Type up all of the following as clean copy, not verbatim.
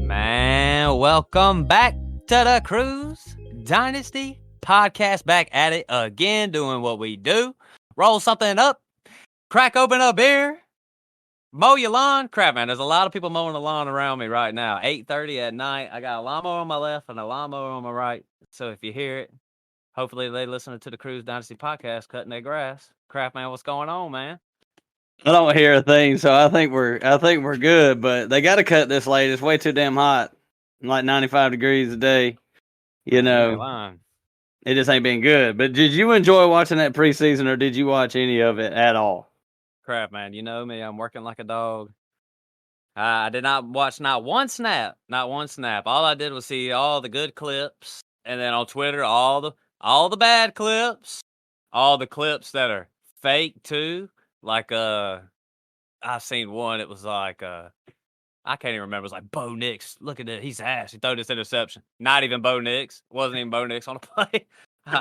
Man, welcome back to the Cruise Dynasty podcast. Back at it again, doing what we do. Roll something up, crack open a beer, mow your lawn. Crap, man, there's a lot of people mowing the lawn around me right now. 8:30 at night. I got a lawnmower on my left and a lawnmower on my right. So if you hear it, hopefully they listening to the Cruise Dynasty podcast, cutting their grass. Crap, man, what's going on, man? I don't hear a thing, so I think we're good. But they got to cut this late. It's way too damn hot, like 95 degrees a day. You know, it just ain't been good. But did you enjoy watching that preseason, or did you watch any of it at all? Crap, man, you know me. I'm working like a dog. I did not watch not one snap. All I did was see all the good clips, and then on Twitter, all the bad clips, all the clips that are fake too. Like I've seen one. It was like I can't even remember. It was like Bo Nix. Look at it. He's ass. He threw this interception. Not even Bo Nix. Wasn't even Bo Nix on the play.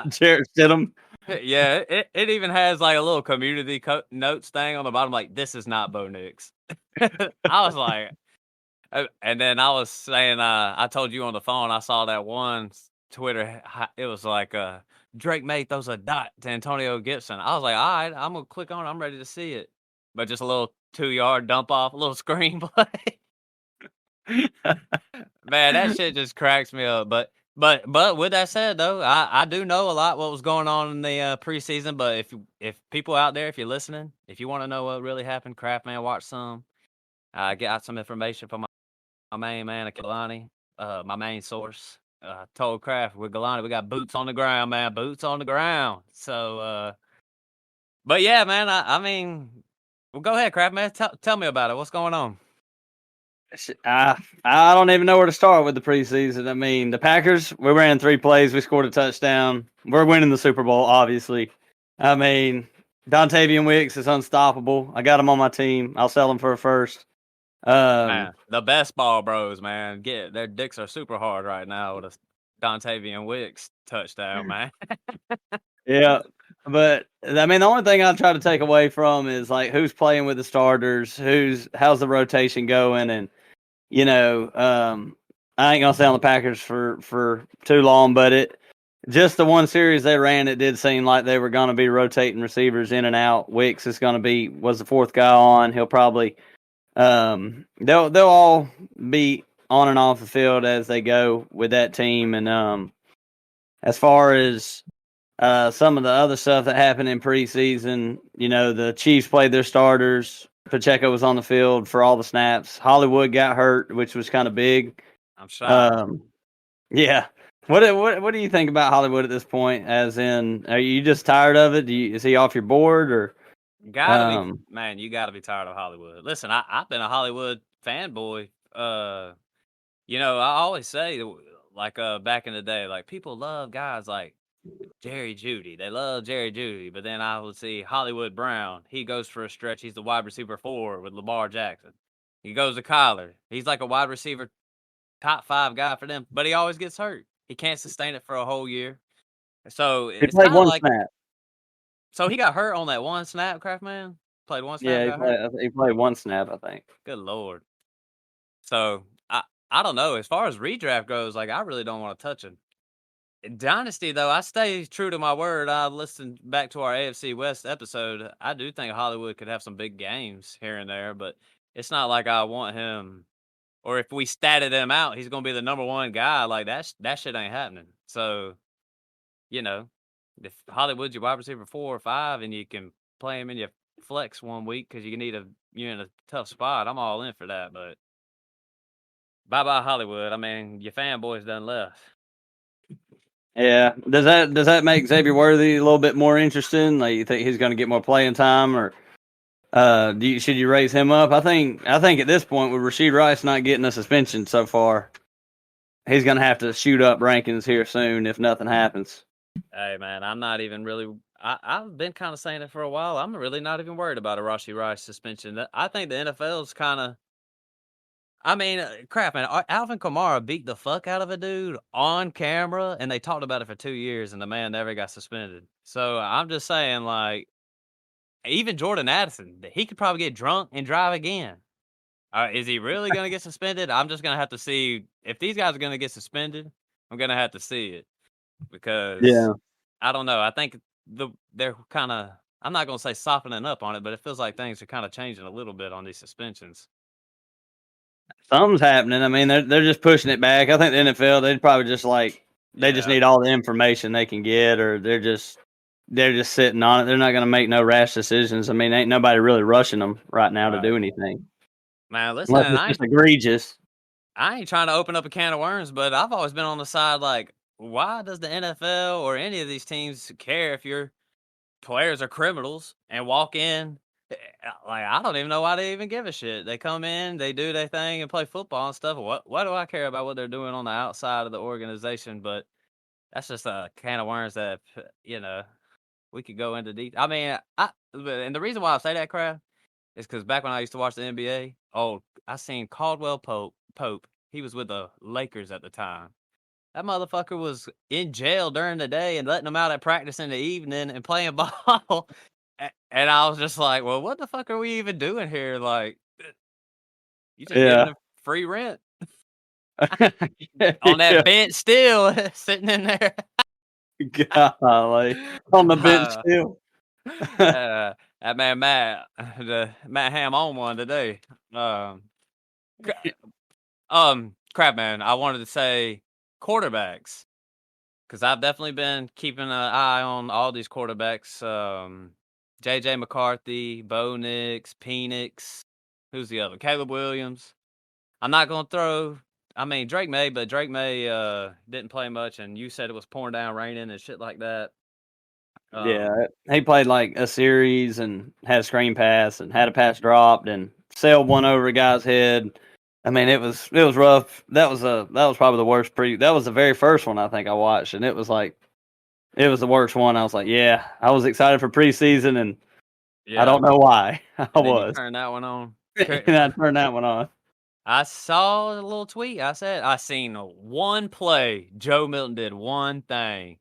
Jared Stidham. Yeah, it even has like a little community notes thing on the bottom. Like, this is not Bo Nix. I was like, and then I was saying, I told you on the phone, I saw that one Twitter. It was like, Drake May throws a dot to Antonio Gibson. I was like, all right, I'm going to click on it. I'm ready to see it. But just a little 2-yard dump off, a little screenplay. Man, that shit just cracks me up. But with that said, though, I do know a lot what was going on in the preseason. But if people out there, if you're listening, if you want to know what really happened, Craft Man, watch some. I got some information from my main man, Kalani, my main source. Told Kraft with Galani, we got boots on the ground, man. Boots on the ground. So, but yeah, man. I mean, well, go ahead, Kraft, man. Tell me about it. What's going on? I don't even know where to start with the preseason. I mean, the Packers, we ran 3 plays, we scored a touchdown. We're winning the Super Bowl, obviously. I mean, Dontavian Wicks is unstoppable. I got him on my team. I'll sell him for a first. Man, the best ball bros, man. Their dicks are super hard right now with a Dontavian Wicks touchdown, man. Yeah, but I mean, the only thing I try to take away from is like who's playing with the starters, how's the rotation going, and you know, I ain't gonna stay on the Packers for too long, but just the one series they ran, it did seem like they were gonna be rotating receivers in and out. Wicks was the 4th guy on. He'll probably they'll all be on and off the field as they go with that team, and as far as some of the other stuff that happened in preseason, you know, the Chiefs played their starters. Pacheco was on the field for all the snaps. Hollywood got hurt, which was kind of big. I'm shocked. Yeah. What do you think about Hollywood at this point? As in, are you just tired of it? Is he off your board, or? Gotta be, man. You gotta be tired of Hollywood. Listen, I've been a Hollywood fanboy. You know, I always say, like, back in the day, like, people love guys like Jerry Jeudy. They love Jerry Jeudy, but then I would see Hollywood Brown. He goes for a stretch. He's the wide receiver 4 with Lamar Jackson. He goes to Kyler. He's like a wide receiver top 5 guy for them, but he always gets hurt. He can't sustain it for a whole year. So he it's played kind of one like, snap. so he got hurt on that one snap, Craftman? Played one snap, Yeah, he played one snap, I think. Good Lord. So I don't know. As far as redraft goes, like, I really don't want to touch him. Dynasty, though, I stay true to my word. I listened back to our AFC West episode. I do think Hollywood could have some big games here and there, but it's not like I want him, or if we statted him out, he's going to be the number 1 guy. Like, that shit ain't happening. So, you know, if Hollywood's your wide receiver 4 or 5 and you can play him in your flex one week because you're in a tough spot, I'm all in for that. But bye-bye Hollywood. I mean, your fanboys done left. Yeah. Does that make Xavier Worthy a little bit more interesting? Like, you think he's going to get more playing time, or should you raise him up? I think at this point, with Rashee Rice not getting a suspension so far, he's going to have to shoot up rankings here soon if nothing happens. Hey, man, I'm not even really. I've been kind of saying it for a while. I'm really not even worried about a Rashee Rice suspension. I think the NFL's kind of. I mean, crap, man. Alvin Kamara beat the fuck out of a dude on camera, and they talked about it for 2 years, and the man never got suspended. So I'm just saying, like, even Jordan Addison, he could probably get drunk and drive again. Is he really gonna get suspended? I'm just gonna have to see if these guys are gonna get suspended. I'm gonna have to see it because Yeah. I don't know. I think they're kind of. I'm not gonna say softening up on it, but it feels like things are kind of changing a little bit on these suspensions. Something's happening. I mean, they're just pushing it back. I think the NFL, they'd probably just like they just Yeah, need all the information they can get, or they're just sitting on it. They're not going to make no rash decisions. I mean, ain't nobody really rushing them right now to right. do anything Man, listen, unless and it's just egregious. I ain't trying to open up a can of worms, but I've always been on the side like, why does the NFL or any of these teams care if your players are criminals and walk in? Like, I don't even know why they even give a shit. They come in, they do their thing and play football and stuff. What do I care about what they're doing on the outside of the organization? But that's just a can of worms that we could go into deep. I mean, and the reason why I say that, crap, is because back when I used to watch the NBA, I seen Caldwell Pope. He was with the Lakers at the time. That motherfucker was in jail during the day and letting them out at practice in the evening and playing ball. And I was just like, well, what the fuck are we even doing here? Like, you just giving Yeah. them free rent on that Yeah. bench still sitting in there. Golly. On the bench uh, still. that man Matt Hamm on one today. Um, crap, man. I wanted to say quarterbacks because I've definitely been keeping an eye on all these quarterbacks. JJ McCarthy, Bo Nix, Penix. Who's the other? Caleb Williams. I'm not gonna throw. I mean Drake May, but Drake May didn't play much, and you said it was pouring down, raining, and shit like that. Yeah, Um, he played like a series and had a screen pass and had a pass dropped and sailed one over a guy's head. I mean, it was rough. That was probably the worst that was the very first one I think I watched, and it was the worst one. I was like, yeah, I was excited for preseason, and I yeah, don't know why I and then you was, turn that one on. and I turned that one on. I saw a little tweet. I said I seen one play. Joe Milton did one thing,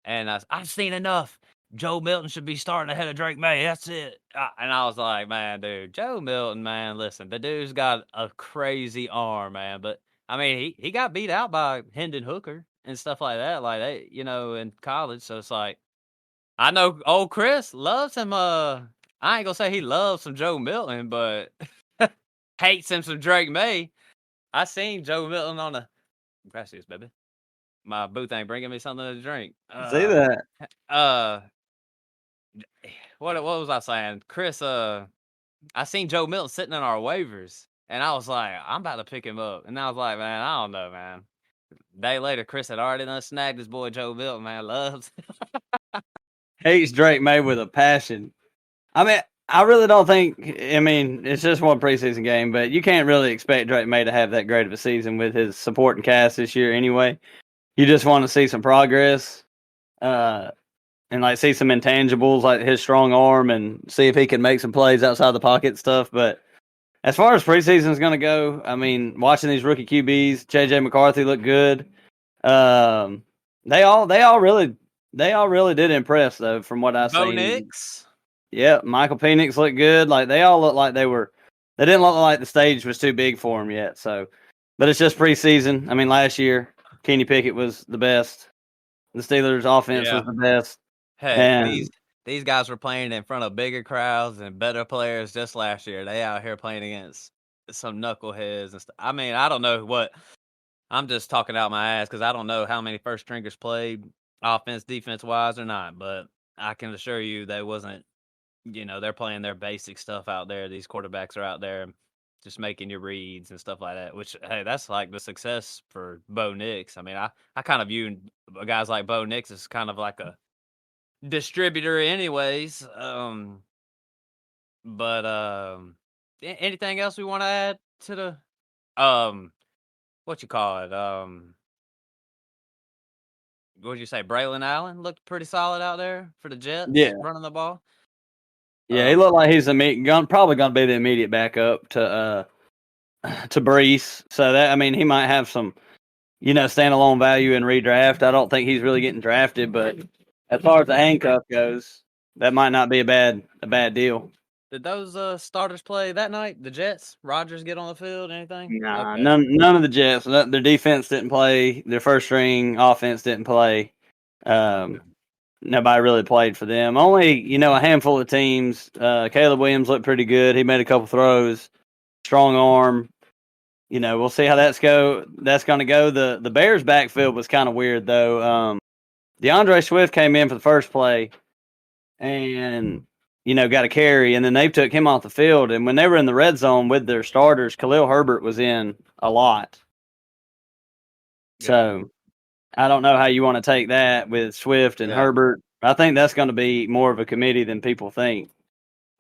and I've seen enough. Joe Milton should be starting ahead of Drake May. That's it. And I was like, man, dude, Joe Milton, man, listen, the dude's got a crazy arm, man. But I mean, he got beat out by Hendon Hooker and stuff like that, like they, in college. So it's like I know old Chris loves him. I ain't gonna say he loves some Joe Milton, but hates him some Drake May. I seen Joe Milton on the gracias, baby. My booth ain't bringing me something to drink. See that? Uh, what was I saying? Chris, I seen Joe Milton sitting in our waivers, and I was like, I'm about to pick him up. And I was like, man, I don't know, man. Day later, Chris had already done snagged his boy Joe Milton, man. Loves. Hates Drake May with a passion. I mean, I really don't think. I mean, it's just one preseason game, but you can't really expect Drake May to have that great of a season with his supporting cast this year. Anyway, you just want to see some progress, and like see some intangibles like his strong arm, and see if he can make some plays outside the pocket and stuff. But as far as preseason is going to go, I mean, watching these rookie QBs, JJ McCarthy looked good. Um, they all really did impress though, from what I've Bo seen. Nix. Yeah, Michael Penix looked good. Like they all looked like they didn't look like the stage was too big for them yet. So, but it's just preseason. I mean, last year Kenny Pickett was the best. The Steelers' offense was Yeah. the best, Heck, and these guys were playing in front of bigger crowds and better players just last year. They out here playing against some knuckleheads and stuff. I mean, I don't know what. I'm just talking out my ass because I don't know how many first stringers played offense, defense wise or not. But I can assure you they wasn't. They're playing their basic stuff out there. These quarterbacks are out there just making your reads and stuff like that. Which hey, that's like the success for Bo Nix. I mean, I kind of view guys like Bo Nix as kind of like a distributor anyways. But anything else we want to add to the what you call it? What'd you say? Braylon Allen looked pretty solid out there for the Jets yeah, running the ball. yeah, he looked like he's probably gonna be the immediate backup to to Brees. So that, I mean, he might have some, standalone value in redraft. I don't think he's really getting drafted, but as far as the handcuff goes, that might not be a bad deal. Did those starters play that night? The Jets? Rodgers get on the field? Anything? Nah, Okay. none of the Jets. Their defense didn't play. Their first string offense didn't play. Nobody really played for them. Only a handful of teams. Caleb Williams looked pretty good. He made a couple throws. Strong arm. We'll see how that's going to go. The Bears backfield was kind of weird though. DeAndre Swift came in for the first play and got a carry, and then they took him off the field. And when they were in the red zone with their starters, Khalil Herbert was in a lot. So I don't know how you want to take that with Swift and Herbert. I think that's going to be more of a committee than people think.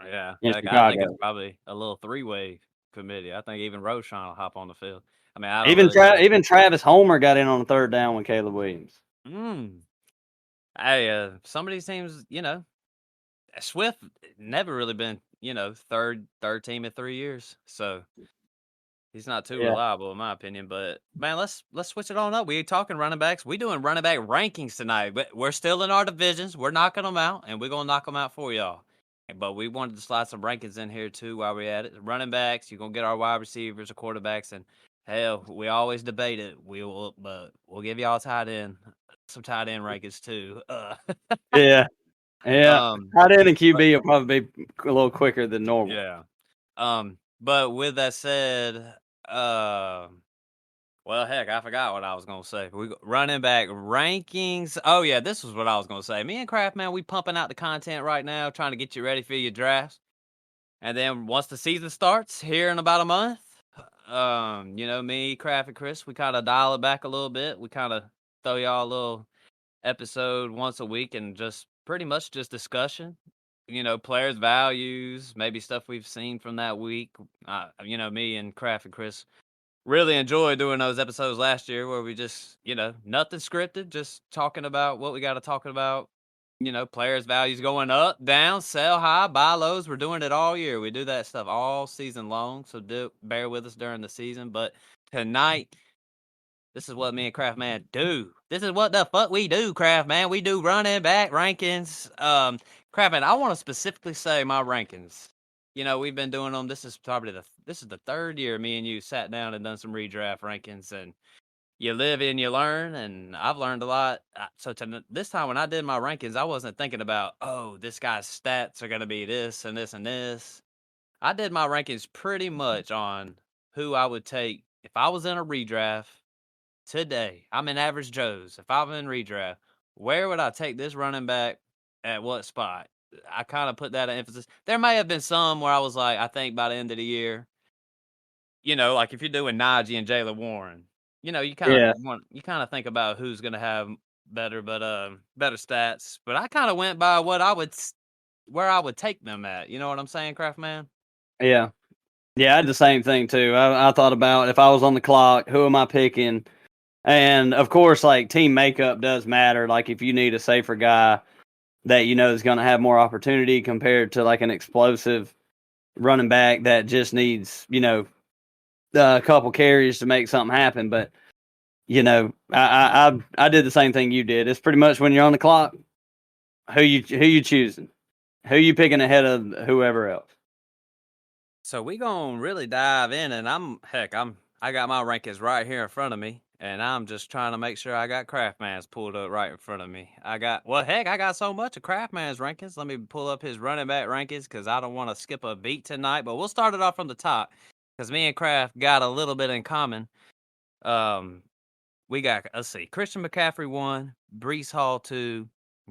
Yeah, In heck, I think it's Chicago. probably a little three-way committee. I think even Roshan will hop on the field. I mean, I don't Even really know. even Travis Homer got in on the third down with Caleb Williams. Hey, some of these teams, Swift never really been, third team in 3 years, so he's not too Yeah. reliable in my opinion. But man, let's switch it on up. We talking running backs. We doing running back rankings tonight, but we're still in our divisions. We're knocking them out, and we're gonna knock them out for y'all. But we wanted to slide some rankings in here too while we're at it. Running backs, you're gonna get our wide receivers, or quarterbacks, and hell, we always debate it. But we'll give y'all some tight end rankings too. Yeah. Yeah. Tight end and But QB will probably be a little quicker than normal. yeah. But with that said, well, heck, I forgot what I was gonna say. Running back rankings. Oh yeah, this was what I was gonna say. Me and Kraft, man, we pumping out the content right now, trying to get you ready for your drafts. And then once the season starts here in about a month, me, Kraft, and Chris, we kind of dial it back a little bit. We kind of throw y'all a little episode once a week and just pretty much just discussion. Players' values, maybe stuff we've seen from that week. Me and Kraft and Chris really enjoyed doing those episodes last year where we just, nothing scripted, just talking about what we got to talk about. Players' values going up, down, sell high, buy lows. We're doing it all year. We do that stuff all season long. So bear with us during the season. But tonight, this is what me and Kraft Man do. This is what the fuck we do, Kraft Man. We do running back rankings. Kraft Man, I want to specifically say my rankings. We've been doing them. This is the third year me and you sat down and done some redraft rankings, and you live and you learn, and I've learned a lot. So this time when I did my rankings, I wasn't thinking about, oh, this guy's stats are gonna be this and this and this. I did my rankings pretty much on who I would take if I was in a redraft today. I'm in Average Joe's. If I'm in redraft, where would I take this running back at what spot? I kind of put that in emphasis. There may have been some where I was like, I think by the end of the year, like if you're doing Najee and Jaylen Warren, you kind Yeah. of think about who's going to have better stats. But I kind of went by where I would take them at. You know what I'm saying, Craft Man? Yeah. Yeah, I had the same thing too. I thought about if I was on the clock, who am I picking? And of course, like team makeup does matter. Like if you need a safer guy that is going to have more opportunity compared to like an explosive running back that just needs a couple carries to make something happen. But I did the same thing you did. It's pretty much when you're on the clock, who you choosing, who you picking ahead of whoever else. So we gonna really dive in, and I got my rankings right here in front of me, and I'm just trying to make sure I got Craftman's pulled up right in front of me. I got so much of Craftman's rankings. Let me pull up his running back rankings because I don't want to skip a beat tonight. But we'll start it off from the top because me and Kraft got a little bit in common. We got, let's see, Christian McCaffrey 1, Brees Hall 2,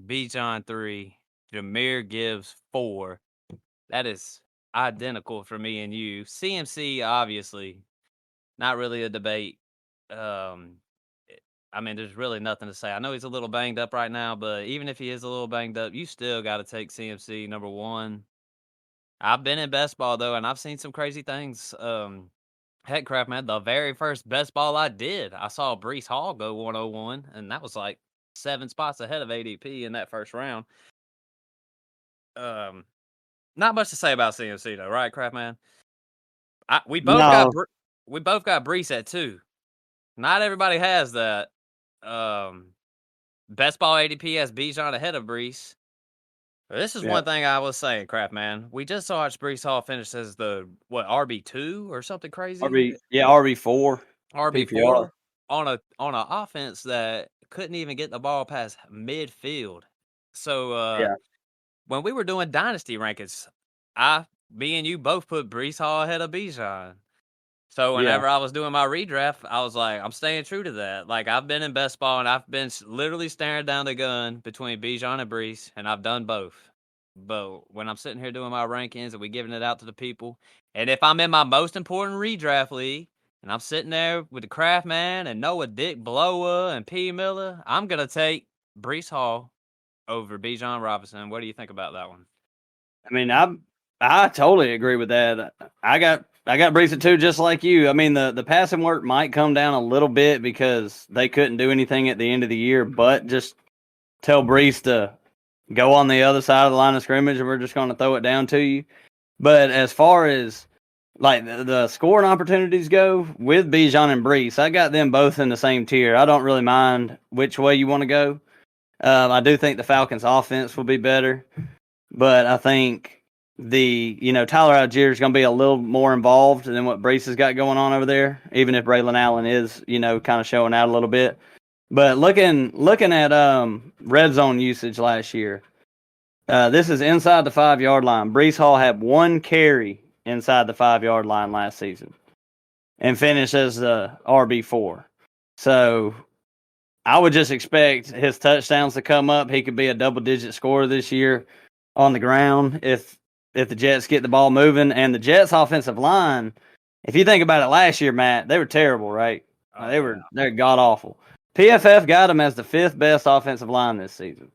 Bijan 3, Jameer Gibbs 4. That is identical for me and you. CMC, obviously, not really a debate. I mean, there's really nothing to say. I know he's a little banged up right now, but even if he is a little banged up, you still got to take CMC number 1. I've been in best ball though, and I've seen some crazy things. Heck, Craft Man, the very first best ball I did, I saw Brees Hall go 101, and that was like 7 spots ahead of ADP in that first round. Not much to say about CMC though, right, Craft Man? We both got No. we both got Brees at 2. Not everybody has that. Best ball ADP has Bijan ahead of Brees. This is one Yep. thing I was saying, Crap Man. We just watched Brees Hall finish as the RB2 or something crazy, RB4 PPR. RB4 on a offense that couldn't even get the ball past midfield. So Yeah. when we were doing dynasty rankings, me and you both put Brees Hall ahead of Bijan. So Yeah. whenever I was doing my redraft, I was like, I'm staying true to that. Like I've been in best ball and I've been literally staring down the gun between Bijan and Brees, and I've done both. But when I'm sitting here doing my rankings and we giving it out to the people, and if I'm in my most important redraft league and I'm sitting there with the Craft Man and Noah Dick Blower and P Miller, I'm gonna take Brees Hall over Bijan Robinson. What do you think about that one? I mean, I totally agree with that. I got Brees at 2 just like you. I mean, the passing work might come down a little bit because they couldn't do anything at the end of the year, but just tell Brees to go on the other side of the line of scrimmage and we're just going to throw it down to you. But as far as like the scoring opportunities go with Bijan and Brees, I got them both in the same tier. I don't really mind which way you want to go. I do think the Falcons' offense will be better, but I think Tyler Algier is going to be a little more involved than what Brees has got going on over there. Even if Braylon Allen is kind of showing out a little bit, but looking at red zone usage last year, this is inside the 5-yard line. Brees Hall had 1 carry inside the 5-yard line last season and finished as the RB4. So I would just expect his touchdowns to come up. He could be a double-digit scorer this year on the ground if the Jets get the ball moving. And the Jets' offensive line, if you think about it last year, Matt, they were terrible, right? They're god awful. PFF got them as the 5th best offensive line this season.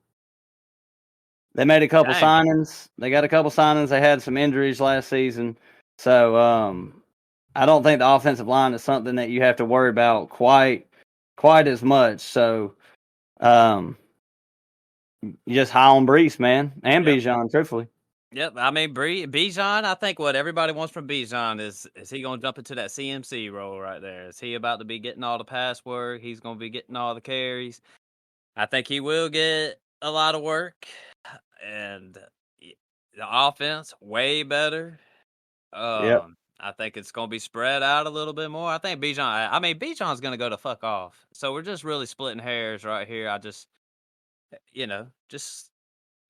They made a couple Dang. signings. They got a couple signings. They had some injuries last season. So I don't think the offensive line is something that you have to worry about quite as much. So you just high on Brees, man, and Yep. Bijan, truthfully. Yep. I mean, Bijan, I think what everybody wants from Bijan is he going to jump into that CMC role right there? Is he about to be getting all the pass work? He's going to be getting all the carries. I think he will get a lot of work, and the offense way better. Yep. I think it's going to be spread out a little bit more. I think Bijan. I mean, Bijan's going to go to fuck off. So we're just really splitting hairs right here. I just, just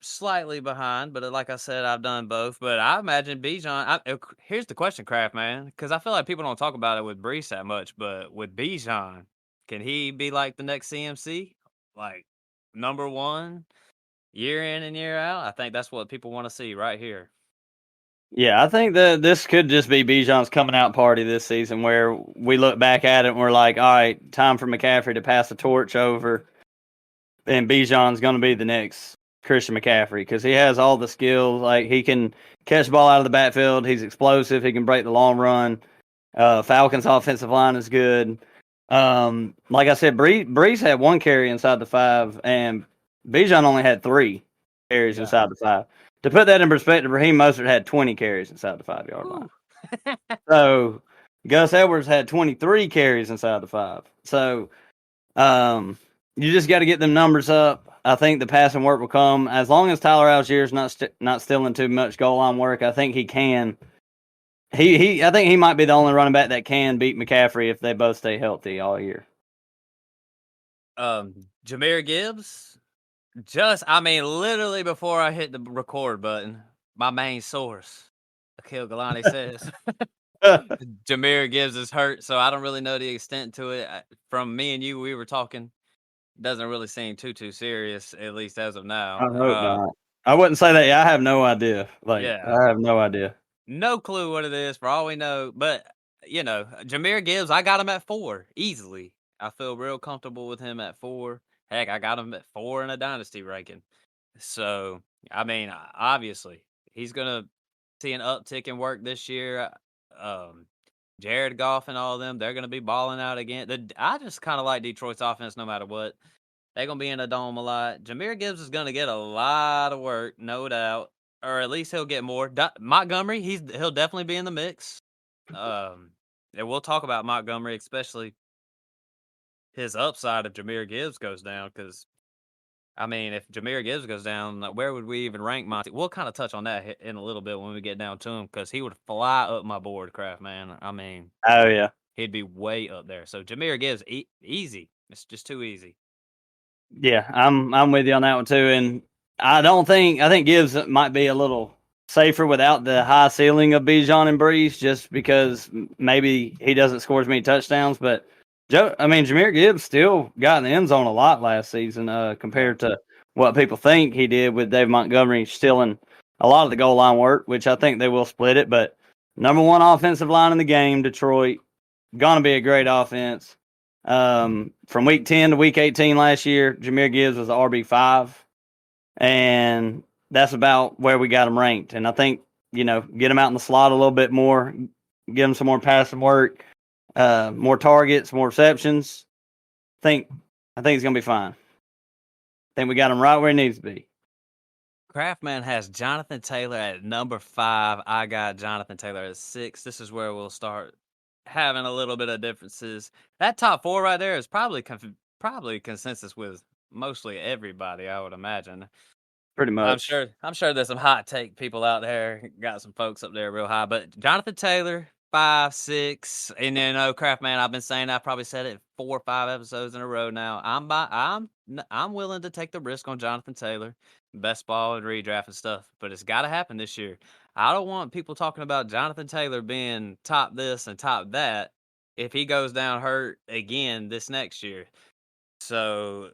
slightly behind, but like I said, I've done both. But I imagine Bijan. Here's the question, Craft Man, because I feel like people don't talk about it with Brees that much, but with Bijan, can he be like the next CMC, like number one year in and year out? I think that's what people want to see right here. Yeah, I think that this could just be Bijan's coming out party this season where we look back at it and we're like, all right, time for McCaffrey to pass the torch over. And Bijan's going to be the next Christian McCaffrey because he has all the skills. Like he can catch the ball out of the backfield. He's explosive. He can break the long run. Falcons' offensive line is good. Like I said, Brees had 1 carry inside the 5, and Bijan only had 3 carries inside the 5. To put that in perspective, Raheem Mostert had 20 carries inside the 5-yard line. So Gus Edwards had 23 carries inside the 5. So you just got to get them numbers up. I think the passing work will come as long as Tyler Algier's not stealing too much goal line work. I think he can. I think he might be the only running back that can beat McCaffrey if they both stay healthy all year. Jahmyr Gibbs. Literally before I hit the record button, my main source, Akil Galani says, Jahmyr Gibbs is hurt, so I don't really know the extent to it. From me and you, we were talking. Doesn't really seem too serious, at least as of now. I hope not. I wouldn't say that. Yeah, I have no idea. Yeah. I have no idea. No clue what it is for all we know. But, Jahmyr Gibbs, I got him at 4 easily. I feel real comfortable with him at 4. Heck, I got him at 4 in a dynasty ranking. So, I mean, obviously, he's going to see an uptick in work this year. Jared Goff and all of them, they're going to be balling out again. I just kind of like Detroit's offense no matter what. They're going to be in a dome a lot. Jahmyr Gibbs is going to get a lot of work, no doubt. Or at least he'll get more. Montgomery, he'll definitely be in the mix. And we'll talk about Montgomery, especially his upside if Jahmyr Gibbs goes down. Because I mean, if Jahmyr Gibbs goes down, like, where would we even rank Monty? We'll kind of touch on that in a little bit when we get down to him, because he would fly up my board, Craft man. I mean, Oh yeah. he'd be way up there. So Jahmyr Gibbs, easy. It's just too easy. Yeah, I'm with you on that one too. And I think Gibbs might be a little safer without the high ceiling of Bijan and Breeze, just because maybe he doesn't score as many touchdowns. But Jahmyr Gibbs still got in the end zone a lot last season, compared to what people think he did with Dave Montgomery stealing a lot of the goal line work, which I think they will split it. But number one offensive line in the game, Detroit, gonna be a great offense. From week 10 to week 18 last year, Jahmyr Gibbs was the RB5, and that's about where we got him ranked. And I think, get him out in the slot a little bit more, give him some more passing work, more targets, more receptions. I think he's gonna be fine. I think we got him right where he needs to be. Craftman has Jonathan Taylor at number 5. I got Jonathan Taylor at 6. This is where we'll start having a little bit of differences. That top 4 right there is probably consensus with mostly everybody, I would imagine. Pretty I'm much. sure I'm sure there's some hot take people out there, got some folks up there real high, but Jonathan Taylor 5, 6, and then Craft man, I've been saying, I've probably said it 4 or 5 episodes in a row now. I'm willing to take the risk on Jonathan Taylor, best ball and redraft and stuff, but it's got to happen this year. I don't want people talking about Jonathan Taylor being top this and top that if he goes down hurt again this next year. So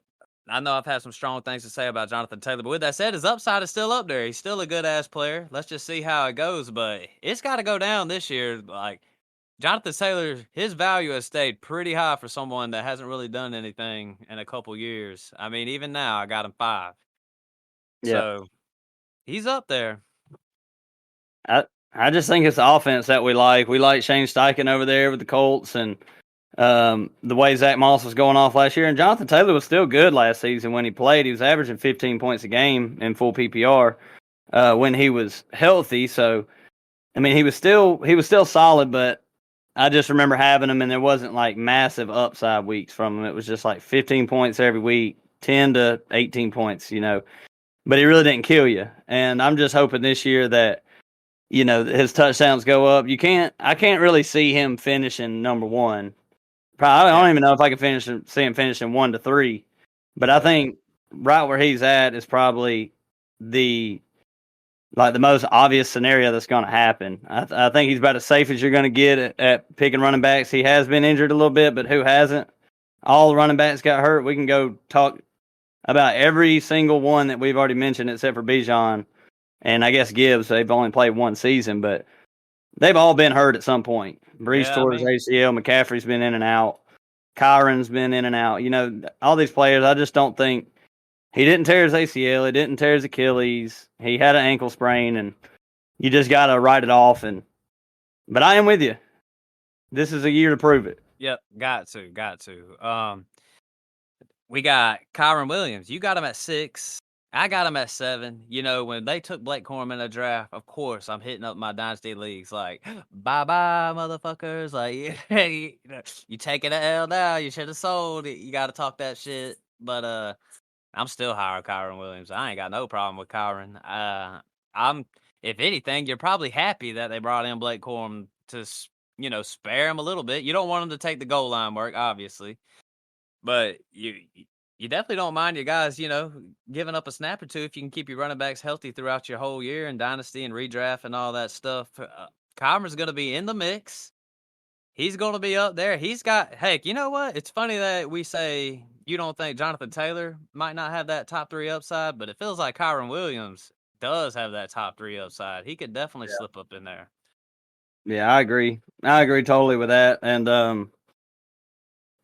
I know I've had some strong things to say about Jonathan Taylor, but with that said, his upside is still up there. He's still a good ass player. Let's just see how it goes, but it's got to go down this year. Like, Jonathan Taylor, his value has stayed pretty high for someone that hasn't really done anything in a couple years. I mean, even now, I got him 5. Yeah. So he's up there. I just think it's the offense that we like. We like Shane Steichen over there with the Colts, and the way Zach Moss was going off last year. And Jonathan Taylor was still good last season when he played. He was averaging 15 points a game in full PPR when he was healthy. So, I mean, he was still solid, but I just remember having him, and there wasn't like massive upside weeks from him. It was just like 15 points every week, 10 to 18 points, But he really didn't kill you. And I'm just hoping this year that his touchdowns go up. I can't really see him finishing number one. Probably, I don't even know if I can see him finishing 1 to 3. But I think right where he's at is probably the most obvious scenario that's going to happen. I think he's about as safe as you're going to get at picking running backs. He has been injured a little bit, but who hasn't? All the running backs got hurt. We can go talk about every single one that we've already mentioned except for Bijan. And I guess Gibbs, they've only played one season, but they've all been hurt at some point. Brees tore his ACL. McCaffrey's been in and out. Kyron's been in and out. All these players, I just don't think he didn't tear his ACL. He didn't tear his Achilles. He had an ankle sprain, and you just got to write it off. But I am with you. This is a year to prove it. Yep, got to. We got Kyron Williams. You got him at 6. I got him at 7. When they took Blake Corum in the draft, of course, I'm hitting up my dynasty leagues like, bye-bye, motherfuckers. Like, you taking an L now. You should have sold it. You got to talk that shit. But I'm still higher on Kyron Williams. I ain't got no problem with Kyron. If anything, you're probably happy that they brought in Blake Corum to, spare him a little bit. You don't want him to take the goal line work, obviously. But you definitely don't mind your guys, giving up a snap or two if you can keep your running backs healthy throughout your whole year in dynasty and redraft and all that stuff. Kyron's going to be in the mix. He's going to be up there. Heck, you know what? It's funny that we say you don't think Jonathan Taylor might not have that top 3 upside, but it feels like Kyron Williams does have that top 3 upside. He could definitely slip up in there. Yeah, I agree. I agree totally with that. And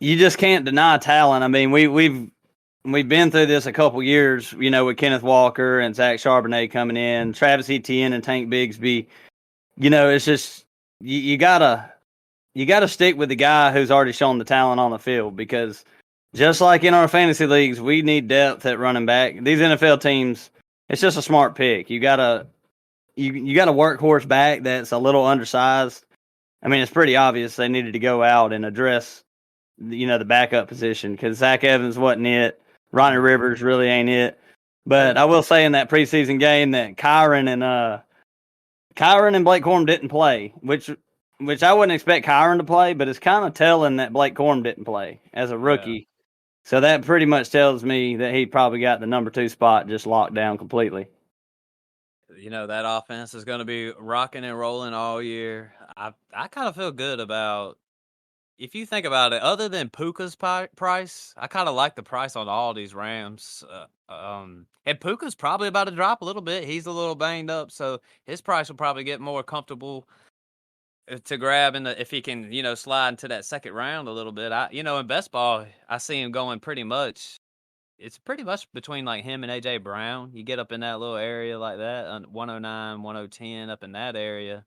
you just can't deny talent. I mean, we've been through this a couple years, with Kenneth Walker and Zach Charbonnet coming in, Travis Etienne and Tank Bigsby. It's just you gotta stick with the guy who's already shown the talent on the field, because just like in our fantasy leagues, we need depth at running back. These NFL teams, it's just a smart pick. You got a workhorse back that's a little undersized, I mean, it's pretty obvious they needed to go out and address, the backup position because Zach Evans wasn't it. Ronnie Mhm. Rivers really ain't it. But I will say in that preseason game that Kyron and Blake Corum didn't play, which I wouldn't expect Kyron to play, but it's kind of telling that Blake Corum didn't play as a Yeah. rookie. So that pretty much tells me that he probably got the number 2 spot just locked down completely. That offense is going to be rocking and rolling all year. I kind of feel good about if you think about it. Other than Puka's price, I kind of like the price on all these Rams. And Puka's probably about to drop a little bit. He's a little banged up, so his price will probably get more comfortable to grab if he can, slide into that second round a little bit. In best ball, I see him going pretty much. It's pretty much between like him and AJ Brown. You get up in that little area like that, 109, 110, up in that area.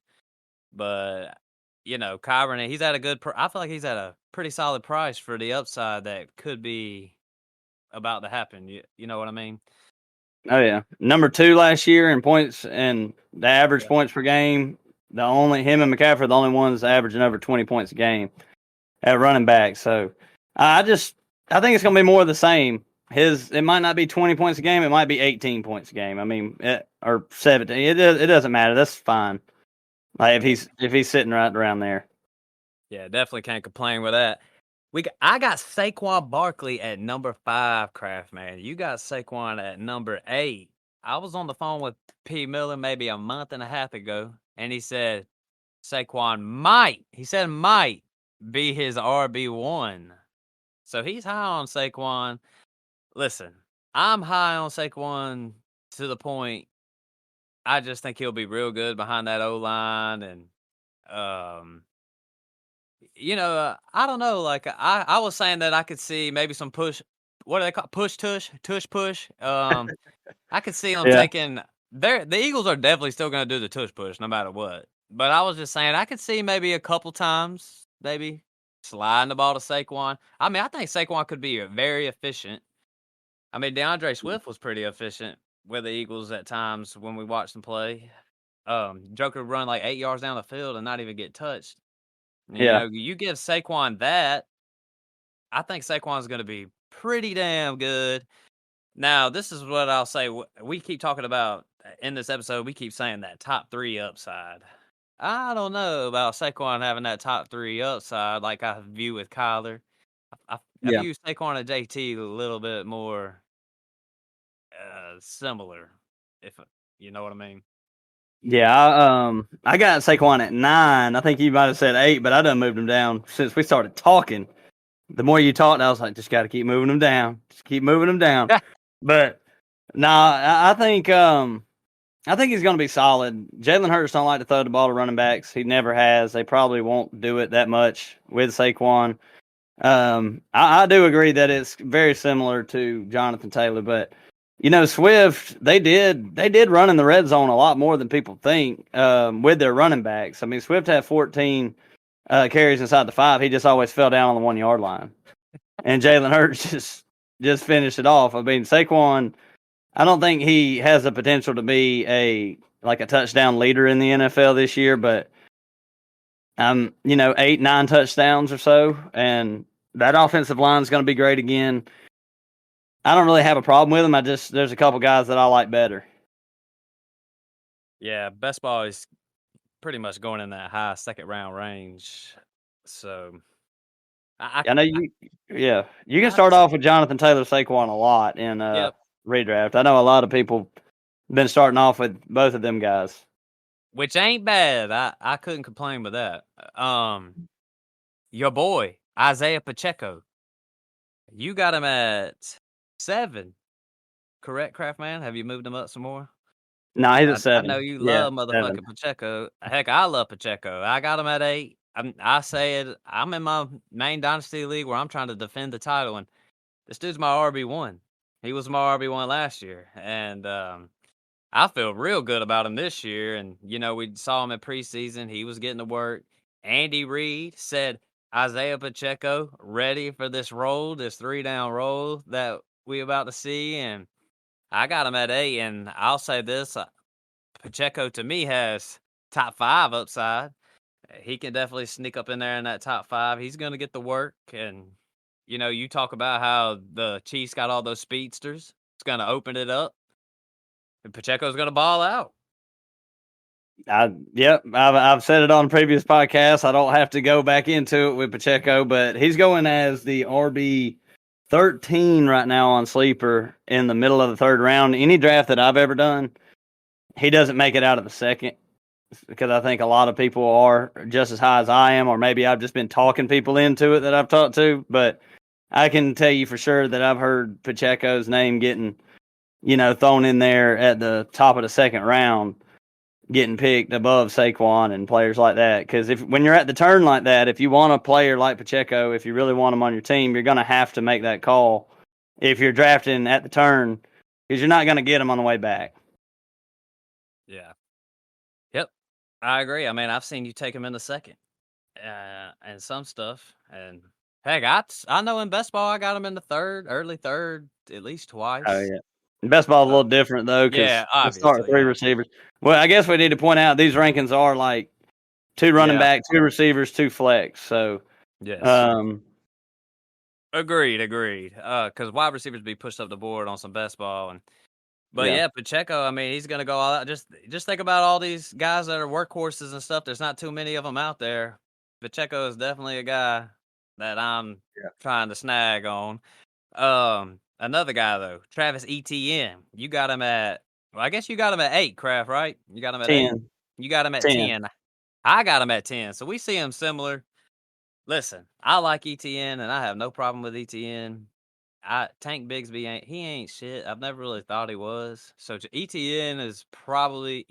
But Kyron, he's at a good. I feel like he's at a pretty solid price for the upside that could be about to happen. You know what I mean? Oh yeah, number 2 last year in points and the average Yeah. points per game. The only him and McCaffrey are the only ones averaging over 20 points a game at running back. So I think it's gonna be more of the same. It might not be 20 points a game. It might be 18 points a game. I mean, or 17. It doesn't matter. That's fine. Like Yeah. if he's sitting right around there. Yeah, definitely can't complain with that. I got Saquon Barkley at number 5, Kraft man. You got Saquon at number 8. I was on the phone with P. Miller maybe a month and a half ago, and he said he said might be his RB1. So he's high on Saquon. Listen, I'm high on Saquon to the point I just think he'll be real good behind that O line, and um, I don't know. Like I was saying that I could see maybe some push. What do they call push tush push? I could see them Yeah. taking. The Eagles are definitely still going to do the tush push no matter what. But I was just saying I could see maybe a couple times maybe sliding the ball to Saquon. I mean, I think Saquon could be very efficient. I mean, DeAndre Swift was pretty efficient with the Eagles at times when we watched them play. Joker would run like 8 yards down the field and not even get touched. Yeah. You give Saquon that, I think Saquon's going to be pretty damn good. Now, this is what I'll say. We keep talking about in this episode. We keep saying that top 3 upside. I don't know about Saquon having that top 3 upside like I view with Kyler. I Yeah. view Saquon and JT a little bit more similar, if you know what I mean. Yeah, I got Saquon at 9. I think you might have said 8, but I done moved him down since we started talking. The more you talked, I was like, just got to keep moving him down. Just keep moving him down. But nah, I think he's going to be solid. Jalen Hurts don't like to throw the ball to running backs. He never has. They probably won't do it that much with Saquon. I do agree that it's very similar to Jonathan Taylor, but Swift, they did run in the red zone a lot more than people think with their running backs. I mean, Swift had 14 carries inside the 5. He just always fell down on the 1 yard line, and Jalen Hurts just finished it off. I mean, Saquon, I don't think he has the potential to be a touchdown leader in the NFL this year, but 8, 9 touchdowns or so, and that offensive line is going to be great again. I don't really have a problem with him. There's a couple guys that I like better. Yeah, best ball is pretty much going in that high second round range. So I, I know I, yeah, you can I start off with Jonathan Taylor, Saquon a lot in yep. redraft. I know a lot of people been starting off with both of them guys. Which ain't bad. I couldn't complain with that. Your boy Isaiah Pacheco, you got him at 7, correct, Craftman? Have you moved him up some more? No, he's at I know 7. you Yeah, love 7. motherfucking Pacheco. Heck, I love Pacheco. I got him at 8. I said I'm in my main dynasty league where I'm trying to defend the title, and this dude's my RB1. He was my RB1 last year, and I feel real good about him this year. And we saw him in preseason; he was getting to work. Andy Reid said Isaiah Pacheco ready for this role, this 3-down role that we about to see, and I got him at 8. And I'll say this: Pacheco to me has top 5 upside. he can definitely sneak up in there in that top 5. He's gonna get the work, and, you talk about how the Chiefs got all those speedsters. It's gonna open it up, and Pacheco's gonna ball out. I've said it on previous podcasts. I don't have to go back into it with Pacheco, but he's going as the RB 13 right now on Sleeper in the middle of the third round. Any draft that I've ever done, he doesn't make it out of the second because I think a lot of people are just as high as I am, or maybe I've just been talking people into it that I've talked to. But I can tell you for sure that I've heard Pacheco's name getting, thrown in there at the top of the second round, getting picked above Saquon and players like that. Because when you're at the turn like that, if you want a player like Pacheco, if you really want him on your team, you're going to have to make that call if you're drafting at the turn, because you're not going to get him on the way back. Yeah. Yep. I agree. I mean, I've seen you take him in the second, and some stuff. And heck, I know in best ball I got him in the third, early third, at least Oh twice. yeah. Best ball's a little different though, Yeah, because we start with obviously, three yeah. receivers. Well, I guess we need to point out these rankings are like 2 running Yeah. back, 2 receivers, 2 flex. So, Yes. um, Agreed. Because wide receivers be pushed up the board on some best ball, but yeah, yeah, Pacheco. I mean, he's gonna go all out. Just think about all these guys that are workhorses and stuff. There's not too many of them out there. Pacheco is definitely a guy that I'm yeah. trying to snag on. Another guy though, Travis Etienne. You got him at. Well, I guess you got him at 8, Kraft, right? You got him at 8. 10, You got him at 10. 10. I got him at 10. So we see him similar. Listen, I like ETN, and I have no problem with ETN. Tank Bigsby ain't shit. I've never really thought he was. So ETN is probably,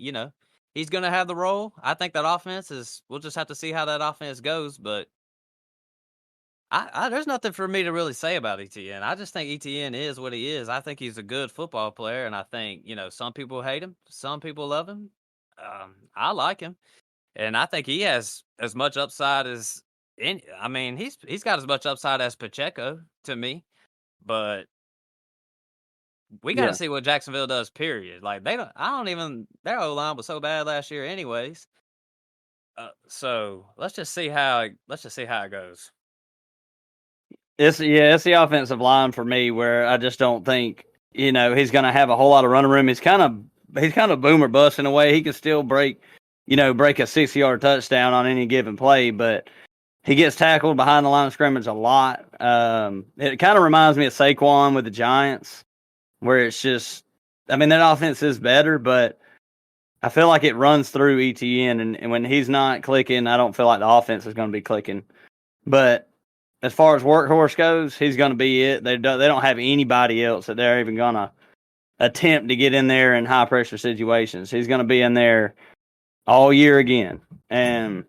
he's gonna have the role. I think that offense is. We'll just have to see how that offense goes. But there's nothing for me to really say about ETN. I just think ETN is what he is. I think he's a good football player, and I think some people hate him, some people love him. I like him. And I think he has as much upside as I mean, he's got as much upside as Pacheco to me, but we got to Yeah. see what Jacksonville does. Period. Like I don't even. Their O line was so bad last year, anyways. So let's just see how it goes. It's the offensive line for me where I just don't think, he's going to have a whole lot of running room. He's kind of boom or bust in a way. He can still break a 60-yard touchdown on any given play, but he gets tackled behind the line of scrimmage a lot. It kind of reminds me of Saquon with the Giants, where it's just, I mean, that offense is better, but I feel like it runs through ETN, and when he's not clicking, I don't feel like the offense is going to be clicking. But as far as workhorse goes, he's going to be it. They don't have anybody else that they're even going to attempt to get in there in high pressure situations. He's going to be in there all year again. And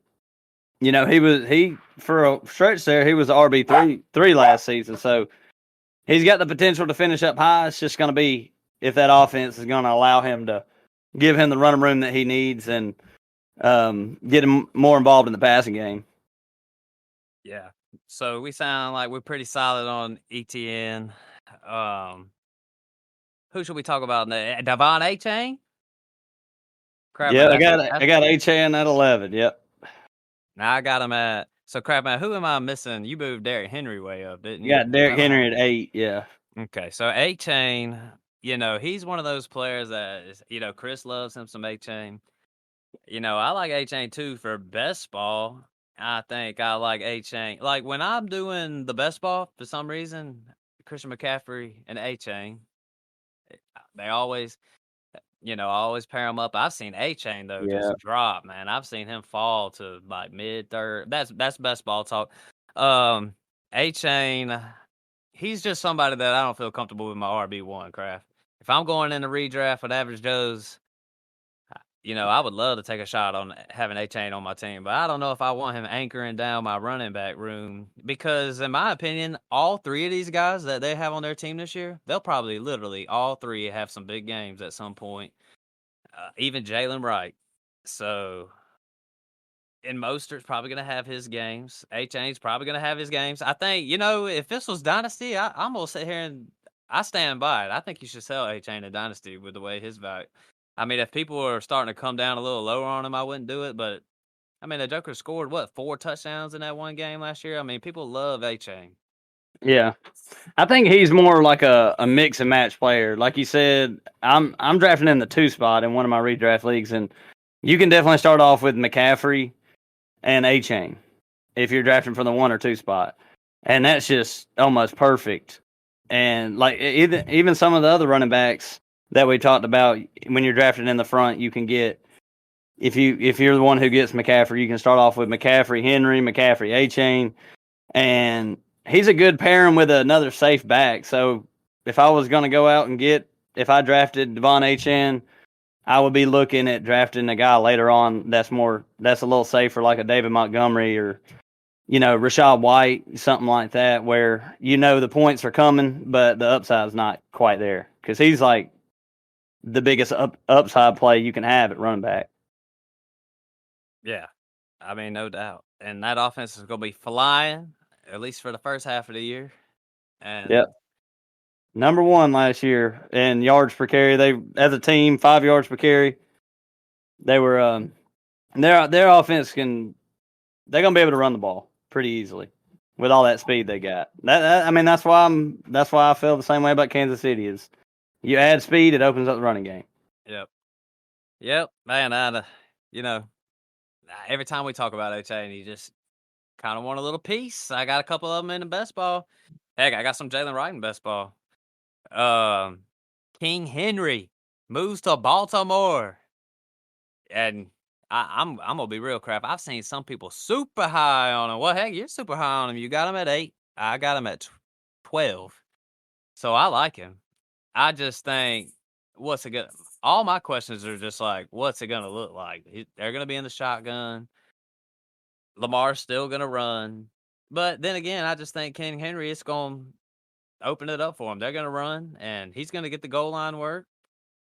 he for a stretch there, he was the RB3 last season. So he's got the potential to finish up high. It's just going to be if that offense is going to allow him to give him the running room that he needs and get him more involved in the passing game. Yeah. So we sound like we're pretty solid on ETN. Who should we talk about next? Devon A-Chain? Yeah, Crapman, I got H-A-N at 11. Yep. now I got him at. So Crapman, who am I missing? You moved Derrick Henry way up, didn't You you? got Is Derrick that what Henry happened? at 8. Yeah. Okay, so A-Chain, he's one of those players that is, Chris loves him some A-Chain. I like A-Chain too for best ball. I think I like A-Chain. Like when I'm doing the best ball, for some reason, Christian McCaffrey and A-Chain, they always, I always pair them up. I've seen A-Chain though Yeah. just drop, man. I've seen him fall to like mid third. That's best ball talk. Um, A-Chain, he's just somebody that I don't feel comfortable with my RB1 craft. If I'm going in the redraft with Average Joe's, I would love to take a shot on having A-Chain on my team, but I don't know if I want him anchoring down my running back room because, in my opinion, all 3 of these guys that they have on their team this year, they'll probably literally all 3 have some big games at some point, even Jalen Wright. So, and Mostert's probably going to have his games. A-Chain's probably going to have his games. I think, if this was Dynasty, I'm going to sit here and I stand by it. I think you should sell A-Chain to Dynasty with the way his value. I mean, if people are starting to come down a little lower on him, I wouldn't do it. But I mean, the Joker scored what 4 touchdowns in that one game last year. I mean, people love A-Chain. Yeah. I think he's more like a mix and match player. Like you said, I'm drafting in the 2 spot in one of my redraft leagues, and you can definitely start off with McCaffrey and A-Chain if you're drafting from the 1 or 2 spot. And that's just almost perfect. And like even some of the other running backs that we talked about, when you're drafting in the front, you can get if you're the one who gets McCaffrey, you can start off with McCaffrey, Henry, McCaffrey, A-Chain, and he's a good pairing with another safe back. So if I was going to go out and if I drafted Devon Achane, I would be looking at drafting a guy later on that's a little safer, like a David Montgomery or Rashad White, something like that, where the points are coming, but the upside's not quite there because he's like the biggest upside play you can have at running back. Yeah. I mean, no doubt. And that offense is going to be flying, at least for the first half of the year. And Yep. Number 1 last year in yards per carry. They, as a team, 5 yards per carry. They were their offense they're gonna be able to run the ball pretty easily with all that speed they got. I mean that's why I feel the same way about Kansas City is you add speed, it opens up the running game. Yep, man. Every time we talk about O'Chain, you just kind of want a little piece. I got a couple of them in the best ball. Heck, I got some Jalen Wright in best ball. King Henry moves to Baltimore, and I'm gonna be real crap. I've seen some people super high on him. Well, heck, you're super high on him. You got him at 8. I got him at 12. So I like him. I just think what's it gonna? All my questions are just like, what's it gonna look like? They're gonna be in the shotgun. Lamar's still gonna run, but then again, I just think King Henry is gonna open it up for him. They're gonna run, and he's gonna get the goal line work.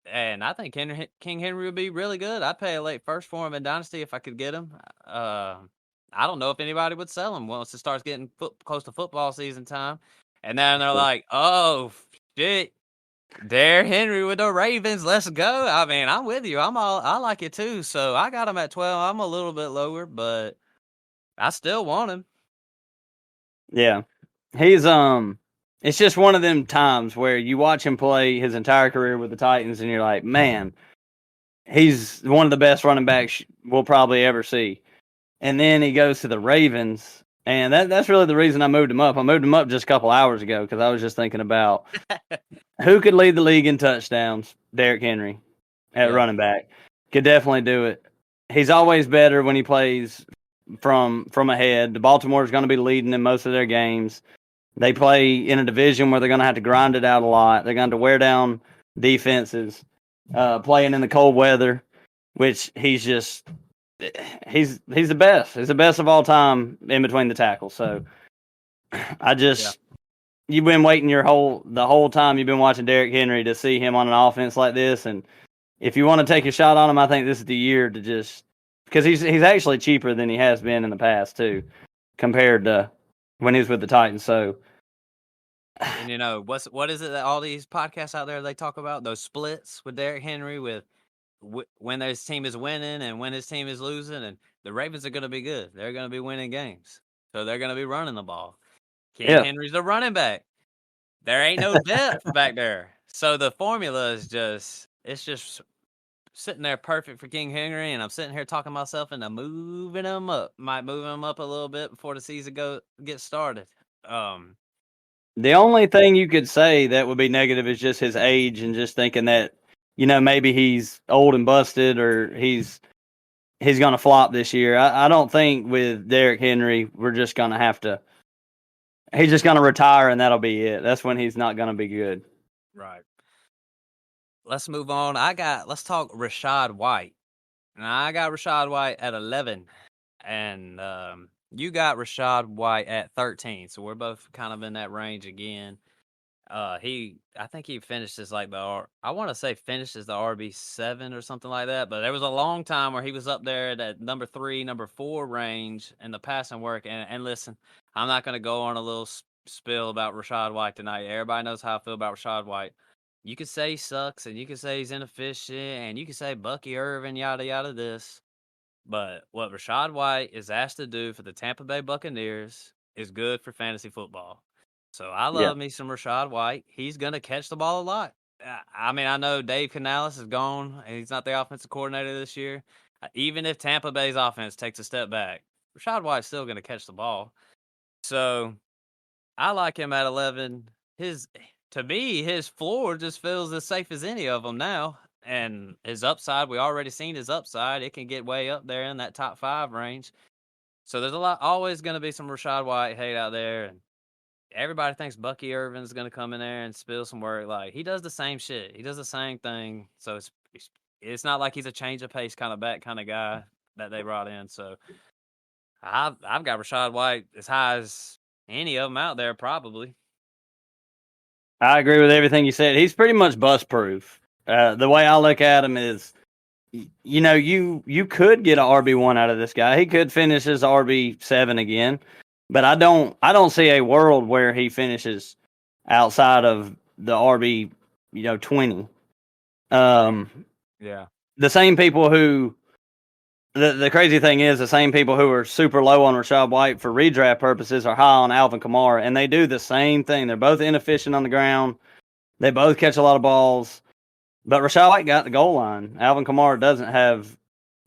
And I think King Henry would be really good. I'd pay a late first for him in Dynasty if I could get him. I don't know if anybody would sell him once it starts getting close to football season time. And then they're like, oh, shit, Derrick Henry with the Ravens. Let's go. I mean, I'm with you. I like it too. So I got him at 12. I'm a little bit lower, but I still want him. Yeah. He's it's just one of them times where you watch him play his entire career with the Titans and you're like, man, he's one of the best running backs we'll probably ever see. And then he goes to the Ravens, and that's really the reason I moved him up. I moved him up just a couple hours ago because I was just thinking about who could lead the league in touchdowns. Derrick Henry at running back could definitely do it. He's always better when he plays from ahead. The Baltimore is going to be leading in most of their games. They play in a division where they're going to have to grind it out a lot. They're going to wear down defenses, playing in the cold weather, which he's the best. He's the best of all time in between the tackles. So you've been waiting the whole time you've been watching Derrick Henry to see him on an offense like this. And if you want to take a shot on him, I think this is the year to just because he's actually cheaper than he has been in the past too, compared to when he was with the Titans. So. And what is it that all these podcasts out there they talk about? Those splits with Derrick Henry with when his team is winning and when his team is losing, and the Ravens are going to be good. They're going to be winning games, so they're going to be running the ball. King Henry's the running back. There ain't no depth back there, so the formula is just sitting there perfect for King Henry. And I'm sitting here talking myself into moving him up. Might move him up a little bit before the season gets started. The only thing you could say that would be negative is just his age and just thinking that, maybe he's old and busted or he's going to flop this year. I don't think with Derrick Henry, we're just going to have to – he's just going to retire and that'll be it. That's when he's not going to be good. Right. Let's move on. Let's talk Rashad White. Now, I got Rashad White at 11, and you got Rashad White at 13, so we're both kind of in that range again. I think he finished as like I want to say finished as the RB7 or something like that, but there was a long time where he was up there at that number 3, number 4 range in the passing work. And listen, I'm not going to go on a little spill about Rashad White tonight. Everybody knows how I feel about Rashad White. You could say he sucks, and you could say he's inefficient, and you could say Bucky Irvin, yada, yada, this. But what Rashad White is asked to do for the Tampa Bay Buccaneers is good for fantasy football. So I Yeah. love me some Rashad White. He's going to catch the ball a lot. I mean, I know Dave Canales is gone and he's not the offensive coordinator this year. Even if Tampa Bay's offense takes a step back, Rashad White's still going to catch the ball. So I like him at 11. To me, his floor just feels as safe as any of them now. And his upside, we already seen his upside. It can get way up there in that top 5 range. So there's always going to be some Rashad White hate out there. And everybody thinks Bucky Irvin's going to come in there and spill some work. Like, he does the same shit. He does the same thing. So it's not like he's a change of pace kind of back kind of guy that they brought in. So I've got Rashad White as high as any of them out there, probably. I agree with everything you said. He's pretty much bust proof. The way I look at him is, you could get an RB1 out of this guy. He could finish as RB7 again, but I don't see a world where he finishes outside of the RB 20. Yeah. The same people who the crazy thing is the same people who are super low on Rashad White for redraft purposes are high on Alvin Kamara, and they do the same thing. They're both inefficient on the ground. They both catch a lot of balls. But Rashad White got the goal line. Alvin Kamara doesn't have.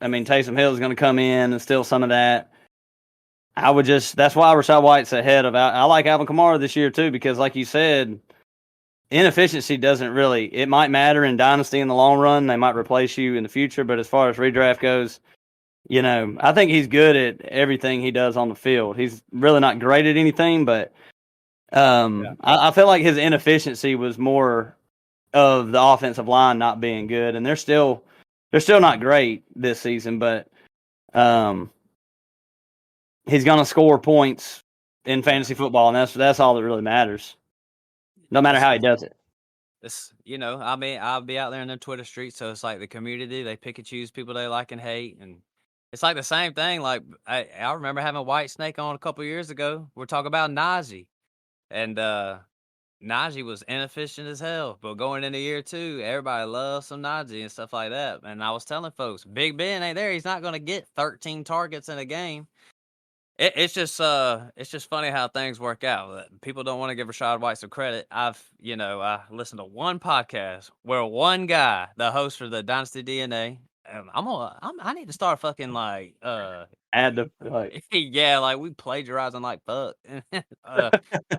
I mean, Taysom Hill is going to come in and steal some of that. That's why Rashad White's ahead of. I like Alvin Kamara this year too, because like you said, inefficiency doesn't really. It might matter in Dynasty in the long run. They might replace you in the future, but as far as redraft goes, I think he's good at everything he does on the field. He's really not great at anything, but I feel like his inefficiency was more of the offensive line not being good, and they're still not great this season, but he's going to score points in fantasy football, and that's all that really matters. No matter how he does it. I mean, I'll be out there in the Twitter streets, so it's like the community, they pick and choose people they like and hate, and it's like the same thing. Like I remember having White Snake on a couple years ago. We're talking about Najee, and Najee was inefficient as hell, but going into year 2, everybody loves some Najee and stuff like that. And I was telling folks, Big Ben ain't there. He's not going to get 13 targets in a game. It's just funny how things work out. People don't want to give Rashad White some credit. I listened to one podcast where one guy, the host for the Dynasty DNA, I need to start fucking like Add the like. yeah, like we plagiarizing like fuck.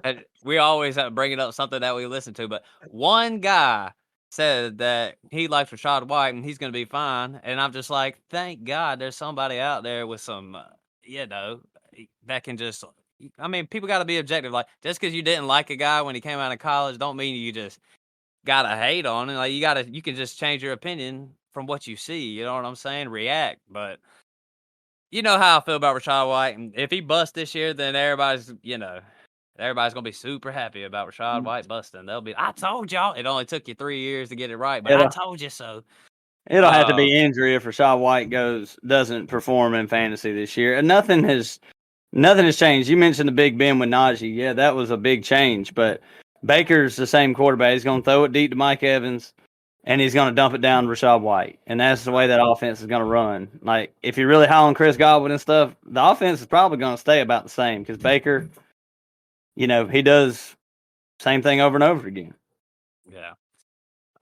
And we always have bringing up something that we listen to, but one guy said that he likes Rashad White and he's going to be fine, and I'm just like, thank God there's somebody out there with some, that can just. I mean, people got to be objective. Like, just because you didn't like a guy when he came out of college, don't mean you just gotta hate on him. Like, you can just change your opinion from what you see. You know what I'm saying? React, but. You know how I feel about Rashad White, and if he busts this year, then everybody's gonna be super happy about Rashad White busting. They'll be, I told y'all. It only took you 3 years to get it right, but I told you so. It'll have to be injury if Rashad White doesn't perform in fantasy this year, and nothing has changed. You mentioned the Big Ben with Najee, yeah, that was a big change, but Baker's the same quarterback. He's going to throw it deep to Mike Evans. And he's going to dump it down to Rashad White. And that's the way that offense is going to run. Like, if you're really high on Chris Godwin and stuff, the offense is probably going to stay about the same because Baker, he does same thing over and over again. Yeah.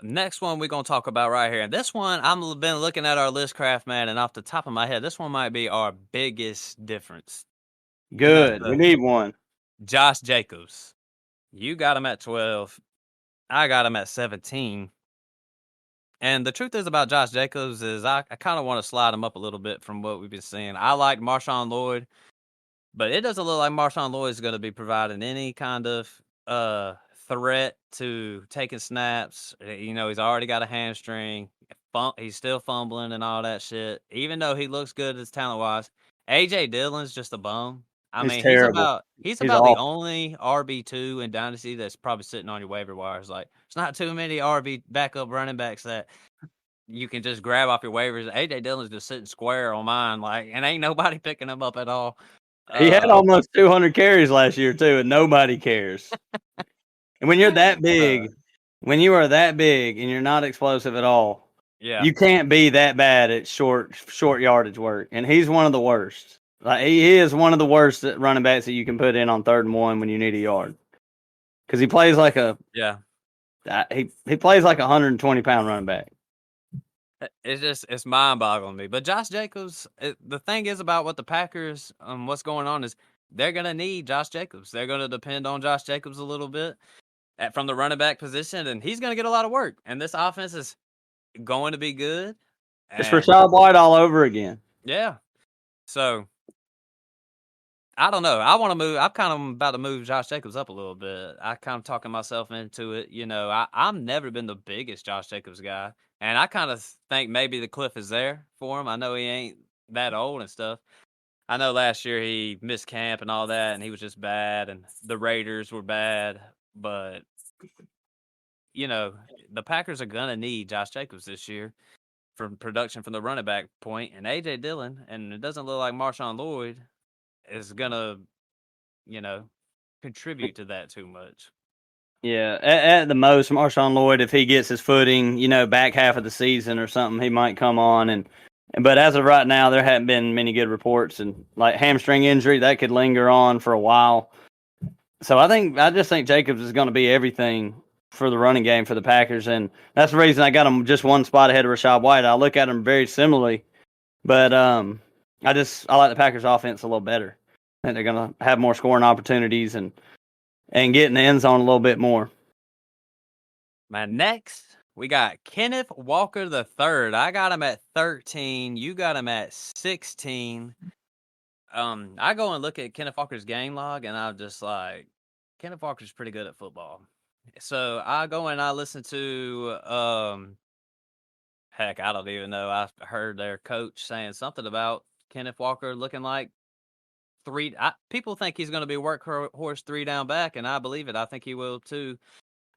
Next one we're going to talk about right here. And this one, I've been looking at our list, Craft Man, and off the top of my head, this one might be our biggest difference. Good. We need one. Josh Jacobs. You got him at 12. I got him at 17. And the truth is about Josh Jacobs is I kind of want to slide him up a little bit from what we've been seeing. I like Marshawn Lloyd, but it doesn't look like Marshawn Lloyd is going to be providing any kind of threat to taking snaps. He's already got a hamstring. He's still fumbling and all that shit. Even though he looks good as talent-wise, A.J. Dillon's just a bum. I mean, terrible. He's about the only RB2 in Dynasty that's probably sitting on your waiver wires. Like, there's not too many RB backup running backs that you can just grab off your waivers. A.J. Dillon's just sitting square on mine, like, and ain't nobody picking him up at all. He had almost 200 carries last year too, and nobody cares. And when you're that big, when you are that big and you're not explosive at all, Yeah. You can't be that bad at short yardage work, and he's one of the worst. Like he is one of the worst running backs that you can put in on 3rd and 1 when you need a yard, because he plays like Yeah. he plays like 120-pound running back. It's mind boggling me. But Josh Jacobs, the thing is about what the Packers, what's going on is they're gonna need Josh Jacobs. They're gonna depend on Josh Jacobs a little bit from the running back position, and he's gonna get a lot of work. And this offense is going to be good. It's And Rachaad White all over again. yeah, so I don't know. I want to move. I'm kind of about to move Josh Jacobs up a little bit. I kind of talking myself into it. I've never been the biggest Josh Jacobs guy, and I kind of think maybe the cliff is there for him. I know he ain't that old and stuff. I know last year he missed camp and all that, and he was just bad, and the Raiders were bad. But the Packers are gonna need Josh Jacobs this year from production from the running back point, and AJ Dillon, and it doesn't look like Marshawn Lloyd is gonna you know, contribute to that too much. Yeah, at the most, Marshawn Lloyd, if he gets his footing, back half of the season or something, he might come on. But as of right now, there haven't been many good reports, and like hamstring injury that could linger on for a while. So I just think Jacobs is going to be everything for the running game for the Packers, and that's the reason I got him just one spot ahead of Rachaad White. I look at him very similarly, but I like the Packers offense a little better. I think they're going to have more scoring opportunities and get in the end zone a little bit more. Man, next we got Kenneth Walker the third. I got him at 13. You got him at 16. I go and look at Kenneth Walker's game log, and I'm just like, Kenneth Walker's pretty good at football. So I go and I listen to heck, I don't even know. I heard their coach saying something about Kenneth Walker looking like people think he's going to be a workhorse 3 down back, and I believe it. I think he will too.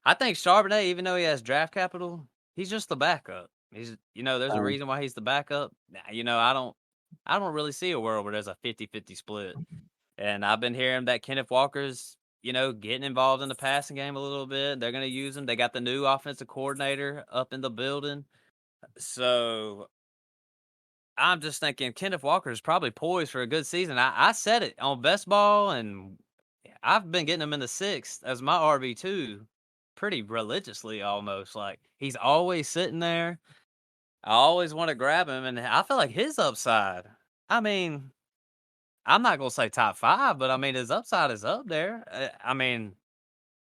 I think Charbonnet, even though he has draft capital, he's just the backup. There's a reason why he's the backup. I don't really see a world where there's a 50-50 split. And I've been hearing that Kenneth Walker's, getting involved in the passing game a little bit. They're going to use him. They got the new offensive coordinator up in the building. So I'm just thinking Kenneth Walker is probably poised for a good season. I said it on Best Ball, and I've been getting him in the 6th as my RB2 pretty religiously almost. Like, he's always sitting there. I always want to grab him, and I feel like his upside, I mean, I'm not going to say top 5, but I mean, his upside is up there. I mean,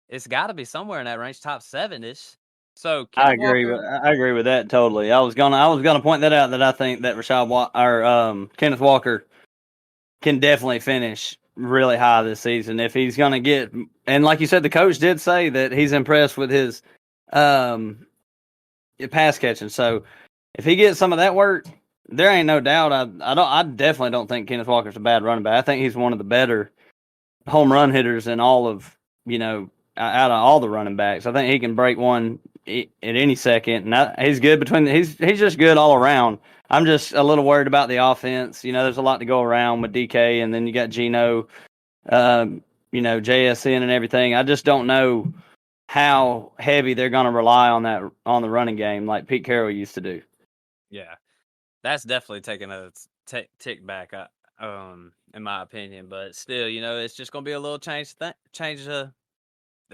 it's got to be somewhere in that range, top 7-ish. So I Kenneth agree Walker, with that totally. I was gonna point that out, that I think that Kenneth Walker can definitely finish really high this season if he's gonna get. And like you said, the coach did say that he's impressed with his pass catching. So if he gets some of that work, there ain't no doubt. I definitely don't think Kenneth Walker's a bad running back. I think he's one of the better home run hitters in all of out of all the running backs. I think he can break one at any second, and he's good he's just good all around. I'm just a little worried about the offense. There's a lot to go around with DK, and then you got Geno, JSN and everything. I just don't know how heavy they're going to rely on the running game like Pete Carroll used to do. yeah, that's definitely taking a tick back, in my opinion. But still, it's just going to be a little change. They're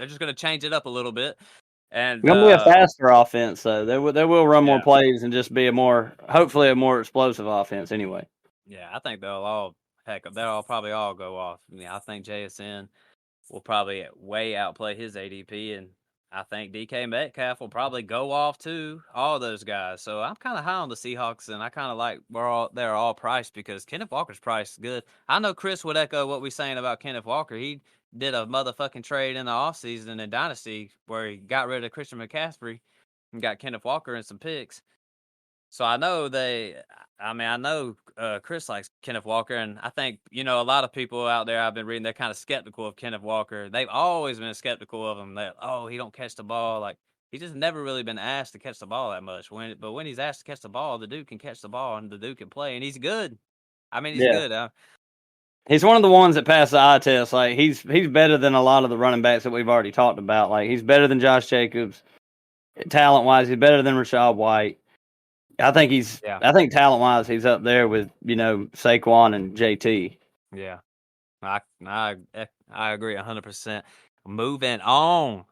just going to change it up a little bit. And It's going to be a faster offense, though. They will run more yeah, plays and just be hopefully a more explosive offense anyway. yeah, I think they'll probably all go off. I think JSN will probably way outplay his ADP, and I think DK Metcalf will probably go off too. All those guys. So I'm kind of high on the Seahawks, and I kind of like they're all priced because Kenneth Walker's price is good. I know Chris would echo what we're saying about Kenneth Walker. He did a motherfucking trade in the offseason in Dynasty where he got rid of Christian McCaffrey and got Kenneth Walker and some picks. So I know Chris likes Kenneth Walker, and I think, a lot of people out there I've been reading, they're kind of skeptical of Kenneth Walker. They've always been skeptical of him. That, he don't catch the ball. Like, he's just never really been asked to catch the ball that much. But when he's asked to catch the ball, the dude can catch the ball, and the dude can play, and he's good. I mean, he's Yeah. good. He's one of the ones that pass the eye test. Like he's better than a lot of the running backs that we've already talked about. Like he's better than Josh Jacobs, talent wise. He's better than Rachaad White. I think he's. Yeah, I think talent wise, he's up there with Saquon and JT. yeah. I agree 100%. Moving on,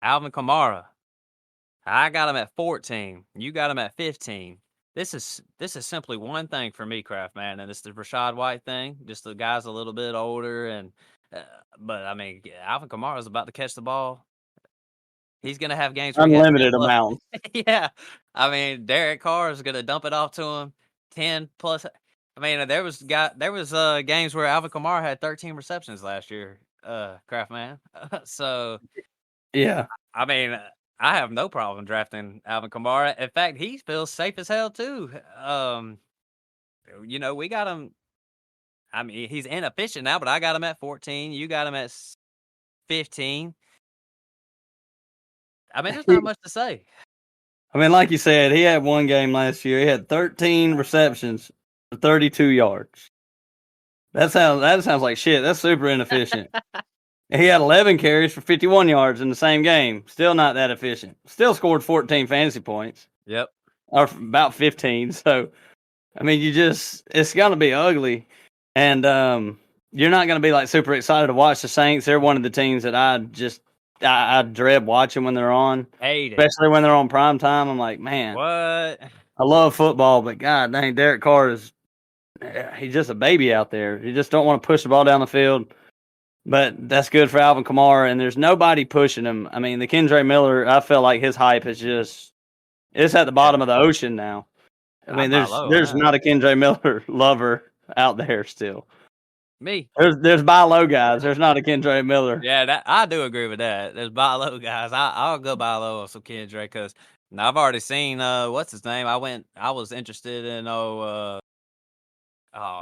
Alvin Kamara. I got him at 14. You got him at 15. This is simply one thing for me, Kraft man, and it's the Rashad White thing. Just the guy's a little bit older, and uh, but I mean, Alvin Kamara's about to catch the ball. He's gonna have games where he has 10 Unlimited plus. amount. Yeah, I mean, Derek Carr is gonna dump it off to him. 10 plus. I mean, there was games where Alvin Kamara had 13 receptions last year. Kraft man. So Yeah. I mean, I have no problem drafting Alvin Kamara. In fact, he feels safe as hell too. We got him. I mean, he's inefficient now, but I got him at 14. You got him at 15. I mean, there's not much to say. I mean, like you said, he had one game last year. He had 13 receptions for 32 yards. That sounds like shit. That's super inefficient. He had 11 carries for 51 yards in the same game. Still not that efficient. Still scored 14 fantasy points, Yep. or about 15. So, I mean, it's going to be ugly. And you're not going to be like super excited to watch the Saints. They're one of the teams that I dread watching when they're on, Hate it. especially when they're on prime time. I'm like, man, What? I love football, but God dang, Derek Carr he's just a baby out there. You just don't want to push the ball down the field. But that's good for Alvin Kamara, and there's nobody pushing him. I mean, the Kendre Miller, I feel like his hype is it's at the Yeah. bottom of the ocean now. I I mean, buy there's low on there's that. not a Kendre Miller lover out there still. Me. There's buy low guys. There's not a Kendre Miller. Yeah, I do agree with that. There's buy low guys. I'll go buy low on some Kendrick because I've already seen what's his name. I was interested in oh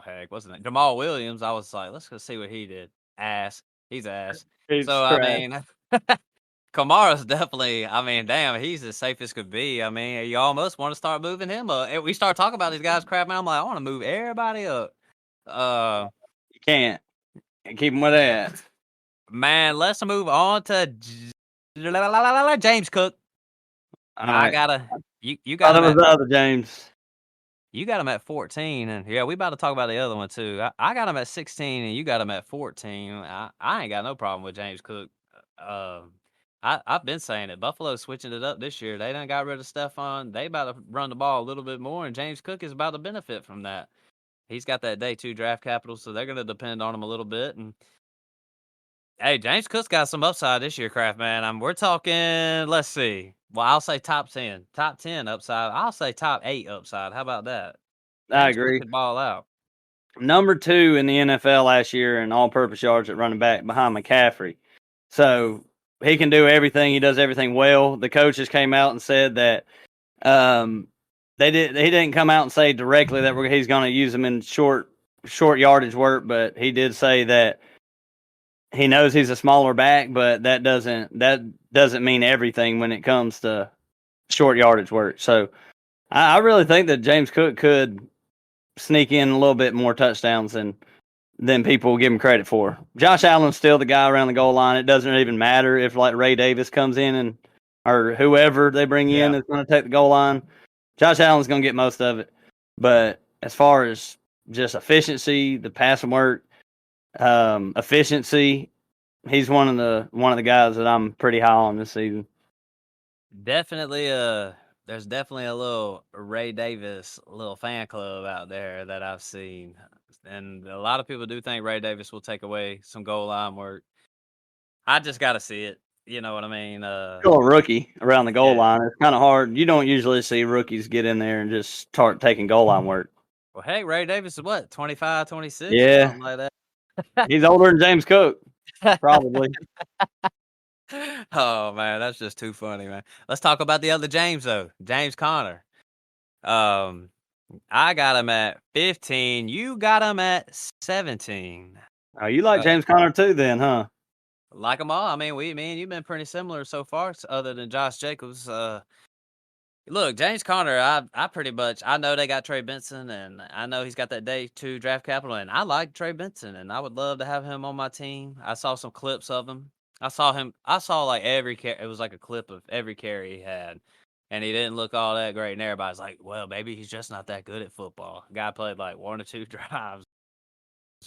heck, what's his name? Jamal Williams. I was like, let's go see what he did. Ass. He's ass. He's So I trash. mean Kamara's definitely, I mean, damn, he's as safe as could be. I mean, you almost want to start moving him up. And we start talking about these guys crap, man. I'm like, I want to move everybody up. Uh You can't keep him with that. man, let's move on to James Cook. All I right. gotta you got Thought it him was at the other James. 14, and yeah, we about to talk about the other one too. I got him at 16, and you got him at 14. I ain't got no problem with James Cook. I've been saying it. Buffalo's switching it up this year. They done got rid of Stephon. They about to run the ball a little bit more, and James Cook is about to benefit from that. He's got that day 2 draft capital, so they're gonna depend on him a little bit. And hey, James Cook's got some upside this year, Kraft man. We're talking. Let's see. Well, I'll say top 10, top 10 upside. I'll say top 8 upside. How about that? I James Cook agree. could ball out. Number 2 in the NFL last year in all-purpose yards at running back behind McCaffrey. So he can do everything. He does everything well. The coaches came out and said that he didn't come out and say directly that he's going to use him in short yardage work, but he did say that he knows he's a smaller back, but that doesn't mean everything when it comes to short yardage work. So I really think that James Cook could sneak in a little bit more touchdowns than people give him credit for. Josh Allen's still the guy around the goal line. It doesn't even matter if like Ray Davis comes in or whoever they bring in Yeah. is going to take the goal line. Josh Allen's going to get most of it. But as far as just efficiency, the passing work, efficiency, he's one of the guys that I'm pretty high on this season. Definitely there's definitely a little Ray Davis little fan club out there that I've seen. And a lot of people do think Ray Davis will take away some goal line work. I just gotta see it. You know what I mean? Still a rookie around the goal Yeah. line. It's kind of hard. You don't usually see rookies get in there and just start taking goal line work. Well, hey, Ray Davis is what, 25, 26 or Yeah, something like that? he's older than James Cook, probably. Oh man, that's just too funny, man. Let's talk about the other James though. James Conner. Um, I got him at 15. You got him at 17. Oh, you like Uh, James Conner too, then, huh? like them all. I mean, me and you've been pretty similar so far, other than Josh Jacobs. Look, James Conner, I pretty much I know they got Trey Benson, and I know he's got that day 2 draft capital, and I like Trey Benson, and I would love to have him on my team. I saw some clips of him. I saw like every it was like a clip of every carry he had. and he didn't look all that great. And everybody's like, well, maybe he's just not that good at football. Guy played like 1 or 2 drives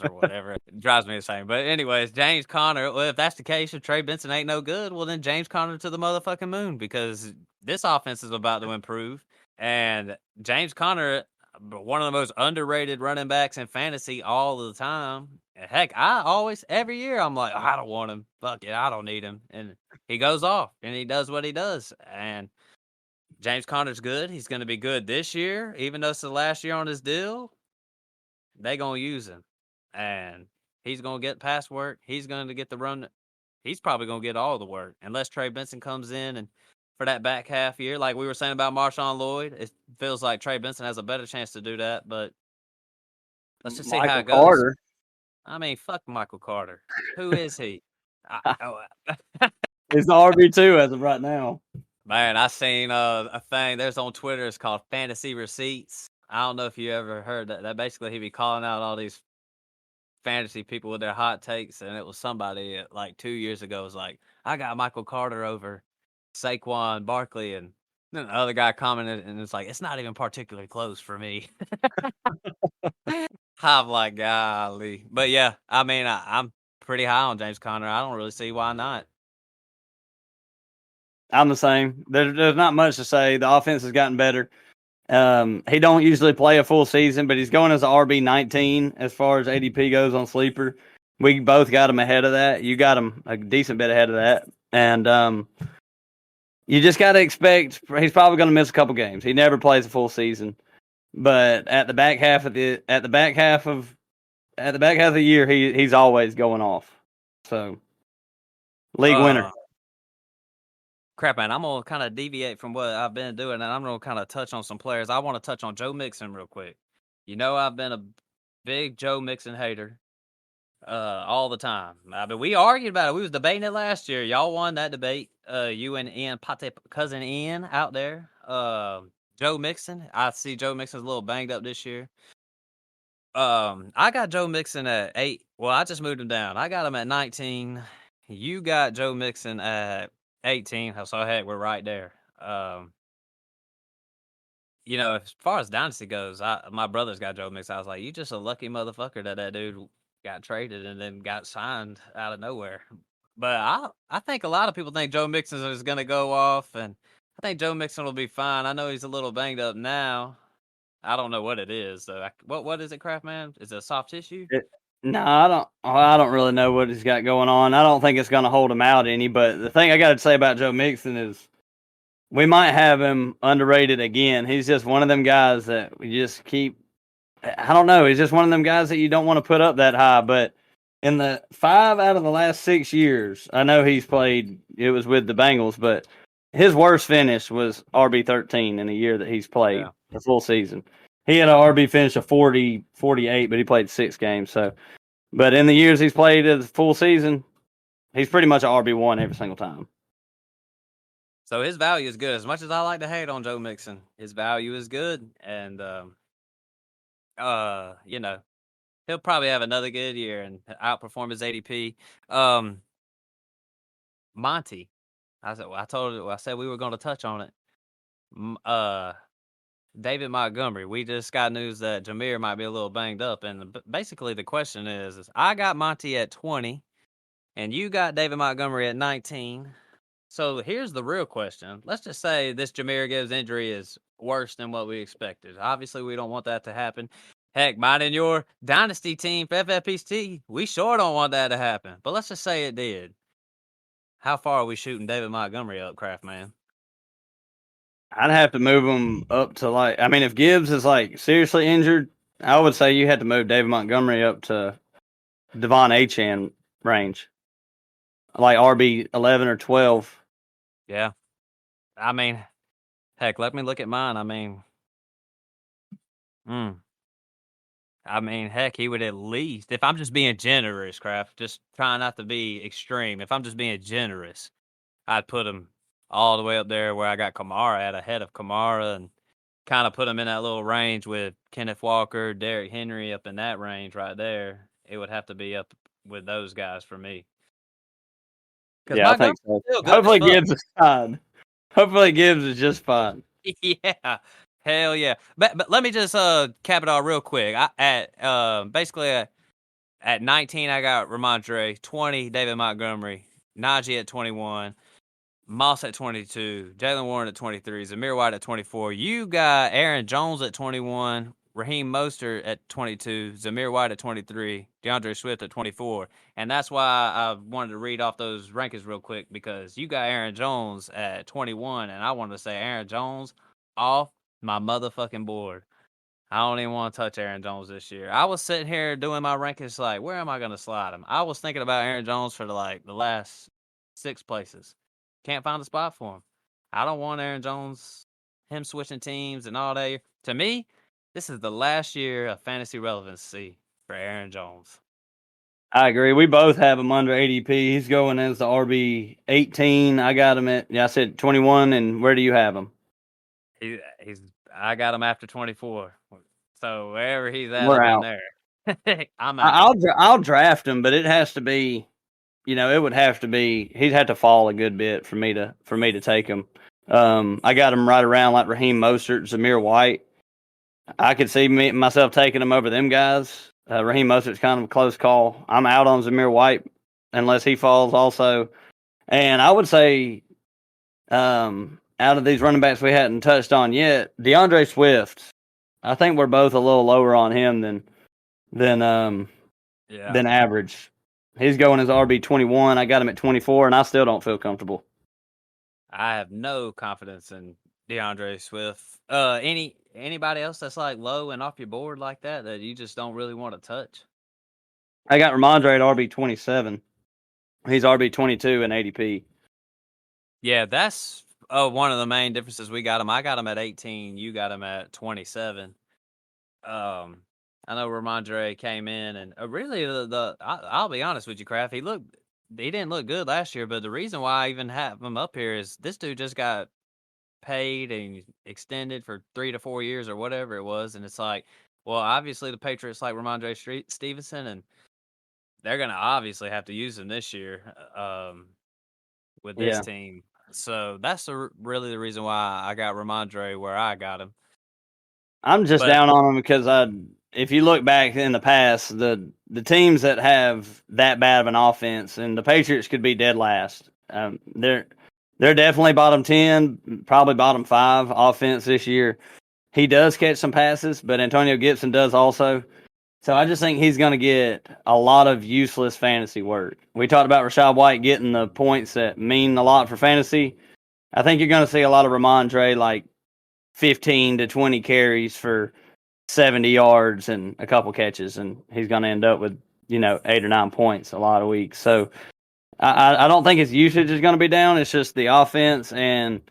or whatever. It drives me insane. But anyways, James Conner, well, if that's the case, if Trey Benson ain't no good, well, then James Conner to the motherfucking moon because this offense is about to improve. And James Conner, one of the most underrated running backs in fantasy all the time. Heck, every year, I'm like, I don't want him. Fuck it, I don't need him. And he goes off and he does what he does. And James Conner's good. He's going to be good this year, even though it's the last year on his deal. They gonna use him, and he's gonna get pass work. He's going to get the run. He's probably gonna get all the work unless Trey Benson comes in and for that back half year, like we were saying about Marshawn Lloyd, it feels like Trey Benson has a better chance to do that. But let's just see how Michael it goes. Carter. I mean, fuck Michael Carter. Who is he? He's the RB2 as of right now. Man, I seen a thing. There's on Twitter. It's called Fantasy Receipts. I don't know if you ever heard that. That basically he be calling out all these fantasy people with their hot takes, and it was somebody like 2 years ago was like, I got Michael Carter over Saquon Barkley, and then the other guy commented, and it's like, it's not even particularly close for me. I'm like, golly. But yeah, I mean, I'm pretty high on James Conner. I don't really see why not. I'm the same. There's not much to say. The offense has gotten better. He don't usually play a full season, but he's going as a RB19 as far as ADP goes on Sleeper. We both got him ahead of that. You got him a decent bit ahead of that, and you just got to expect he's probably going to miss a couple games. He never plays a full season, but at the back half of the year, he's always going off. So league winner. Crap, man, I'm going to kind of deviate from what I've been doing, and I'm going to kind of touch on some players. I want to touch on Joe Mixon real quick. You know, I've been a big Joe Mixon hater all the time. I mean, we argued about it. We was debating it last year. Y'all won that debate. You and Ian, cousin Ian out there. Joe Mixon. I see Joe Mixon's a little banged up this year. I got Joe Mixon at 8. Well, I just moved him down. I got him at 19. You got Joe Mixon at 18. So heck, we're right there. You know, as far as dynasty goes, my brother's got Joe Mixon. I was like, you just a lucky motherfucker that dude got traded and then got signed out of nowhere. But I think a lot of people think Joe Mixon is going to go off, and I think Joe Mixon will be fine. I know he's a little banged up now. I don't know what it is though. What is it, Craft Man? Is it a soft tissue? No, I don't really know what he's got going on. I don't think it's going to hold him out any. But the thing I got to say about Joe Mixon is we might have him underrated again. He's just one of them guys that we just keep. I don't know. He's just one of them guys that you don't want to put up that high. But in the 5 out of the last 6 years, I know he's played. It was with the Bengals, but his worst finish was RB13 in a year that he's played the full season. He had an RB finish of 40, 48, but he played 6 games. So, but in the years he's played a full season, he's pretty much an RB1 every single time. So his value is good. As much as I like to hate on Joe Mixon, his value is good, and you know, he'll probably have another good year and outperform his ADP. Monty, I said we were going to touch on it. David Montgomery. We just got news that Jameer might be a little banged up, and basically the question is I got Monty at 20, and you got David Montgomery at 19. So here's the real question. Let's just say this Jameer Gibbs injury is worse than what we expected. Obviously, we don't want that to happen. Heck, mine and your dynasty team for FFPC, we sure don't want that to happen. But let's just say it did. How far are we shooting David Montgomery up, Craft Man? I'd have to move him up to if Gibbs is seriously injured, I would say you had to move David Montgomery up to Devon Achane range, like RB 11 or 12. Yeah, I mean, heck, let me look at mine. Heck, he would at least, if I'm just being generous, Kraft, just trying not to be extreme. If I'm just being generous, I'd put him all the way up there where I got Kamara at, ahead of Kamara, and kind of put him in that little range with Kenneth Walker, Derrick Henry, up in that range right there. It would have to be up with those guys for me. Yeah, I think so. Hopefully Gibbs is fine. Hopefully Gibbs is just fine. Yeah. Hell yeah. But let me just cap it all real quick. At 19 I got Ramondre, 20 David Montgomery, Najee at 21, Moss at 22, Jalen Warren at 23, Zamir White at 24. You got Aaron Jones at 21, Raheem Mostert at 22, Zamir White at 23, DeAndre Swift at 24. And that's why I wanted to read off those rankings real quick, because you got Aaron Jones at 21, and I wanted to say Aaron Jones off my motherfucking board. I don't even want to touch Aaron Jones this year. I was sitting here doing my rankings like, where am I going to slide him? I was thinking about Aaron Jones for the last 6 places. Can't find a spot for him. I don't want Aaron Jones, him switching teams and all that. To me, this is the last year of fantasy relevancy for Aaron Jones. I agree. We both have him under ADP. He's going as the RB 18. I got him at, I said 21. And where do you have him? I got him after 24. So wherever he's at, We're I'm in out. there. I'm out. I'll draft him, but it has to be, it would have to be. He'd have to fall a good bit for me to take him. I got him right around like Raheem Mostert, Zamir White. I could see myself taking him over them guys. Raheem Mostert's kind of a close call. I'm out on Zamir White unless he falls also. And I would say, out of these running backs we hadn't touched on yet, DeAndre Swift. I think we're both a little lower on him than average. He's going as RB 21. I got him at 24, and I still don't feel comfortable. I have no confidence in DeAndre Swift. Anybody else that's like low and off your board like that you just don't really want to touch? I got Ramondre at RB 27. He's RB 22 in ADP. Yeah, that's one of the main differences. We got him. I got him at 18. You got him at 27. I know Ramondre came in and really I'll be honest with you, Kraft. He didn't look good last year, but the reason why I even have him up here is this dude just got paid and extended for 3 to 4 years or whatever it was, and it's like, well, obviously the Patriots like Ramondre Stevenson, and they're gonna obviously have to use him this year with this team. So that's really the reason why I got Ramondre where I got him. I'm just down on him because if you look back in the past, the teams that have that bad of an offense, and the Patriots could be dead last. They're definitely bottom 10, probably bottom 5 offense this year. He does catch some passes, but Antonio Gibson does also. So I just think he's going to get a lot of useless fantasy work. We talked about Rachaad White getting the points that mean a lot for fantasy. I think you're going to see a lot of Ramondre, like 15 to 20 carries for 70 yards and a couple catches, and he's going to end up with 8 or 9 points a lot of weeks. So I don't think his usage is going to be down. It's just the offense, and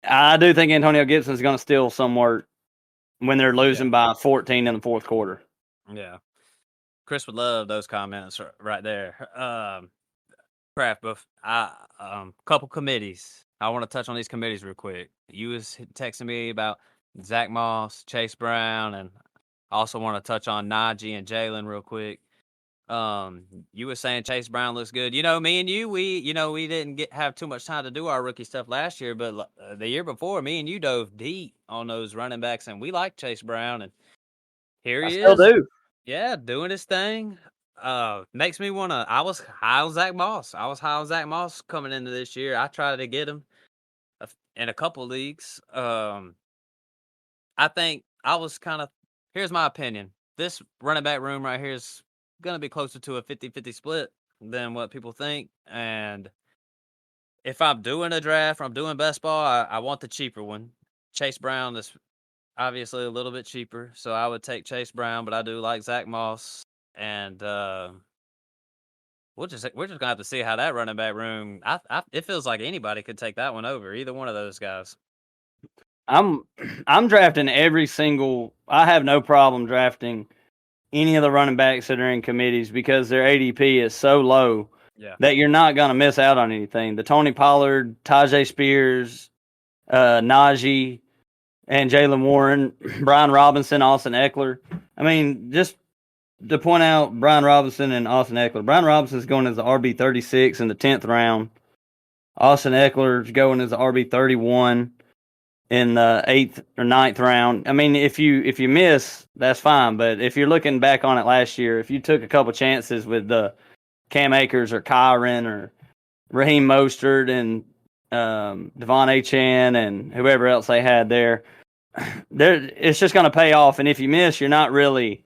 I do think Antonio Gibson is going to steal some work when they're losing by 14 in the fourth quarter. Yeah, Chris would love those comments right there. Craft buff. Couple committees. I want to touch on these committees real quick. You was texting me about Zach Moss, Chase Brown, and also want to touch on Najee and Jalen real quick. You were saying Chase Brown looks good. Me and you, we didn't have too much time to do our rookie stuff last year, but the year before, me and you dove deep on those running backs, and we liked Chase Brown, and here he is. Still do. Yeah, doing his thing. Makes me wanna. I was high on Zach Moss. Coming into this year. I tried to get him in a couple leagues. I think I was kind of. Here's my opinion. This running back room right here is gonna be closer to a 50-50 split than what people think. And if I'm doing a draft, or I'm doing best ball, I want the cheaper one. Chase Brown is obviously a little bit cheaper, so I would take Chase Brown, but I do like Zach Moss, and we're just gonna have to see how that running back room. It feels like anybody could take that one over, either one of those guys. I'm drafting every single. I have no problem drafting any of the running backs that are in committees because their ADP is so low that you're not gonna miss out on anything. The Tony Pollard, Tajay Spears, Najee, and Jalen Warren, Brian Robinson, Austin Eckler. I mean, just to point out Brian Robinson and Austin Eckler. Brian Robinson is going as the RB 36 in the 10th round. Austin Eckler's going as RB31 in the 8th or ninth round. I mean, if you miss, that's fine. But if you're looking back on it last year, if you took a couple chances with the Cam Akers or Kyron or Raheem Mostert and Devon Achane and whoever else they had there, it's just going to pay off. And if you miss, you're not really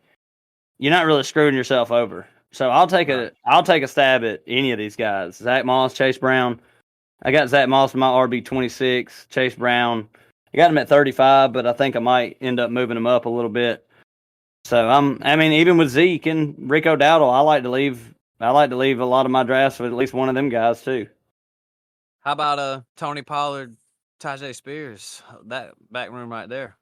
screwing yourself over. So I'll take a stab at any of these guys. Zach Moss, Chase Brown. I got Zach Moss in my RB26. Chase Brown, I got him at 35, but I think I might end up moving him up a little bit. So I mean, even with Zeke and Rico Dowdle, I like to leave a lot of my drafts with at least one of them guys too. How about Tony Pollard, Tajay Spears? That back room right there.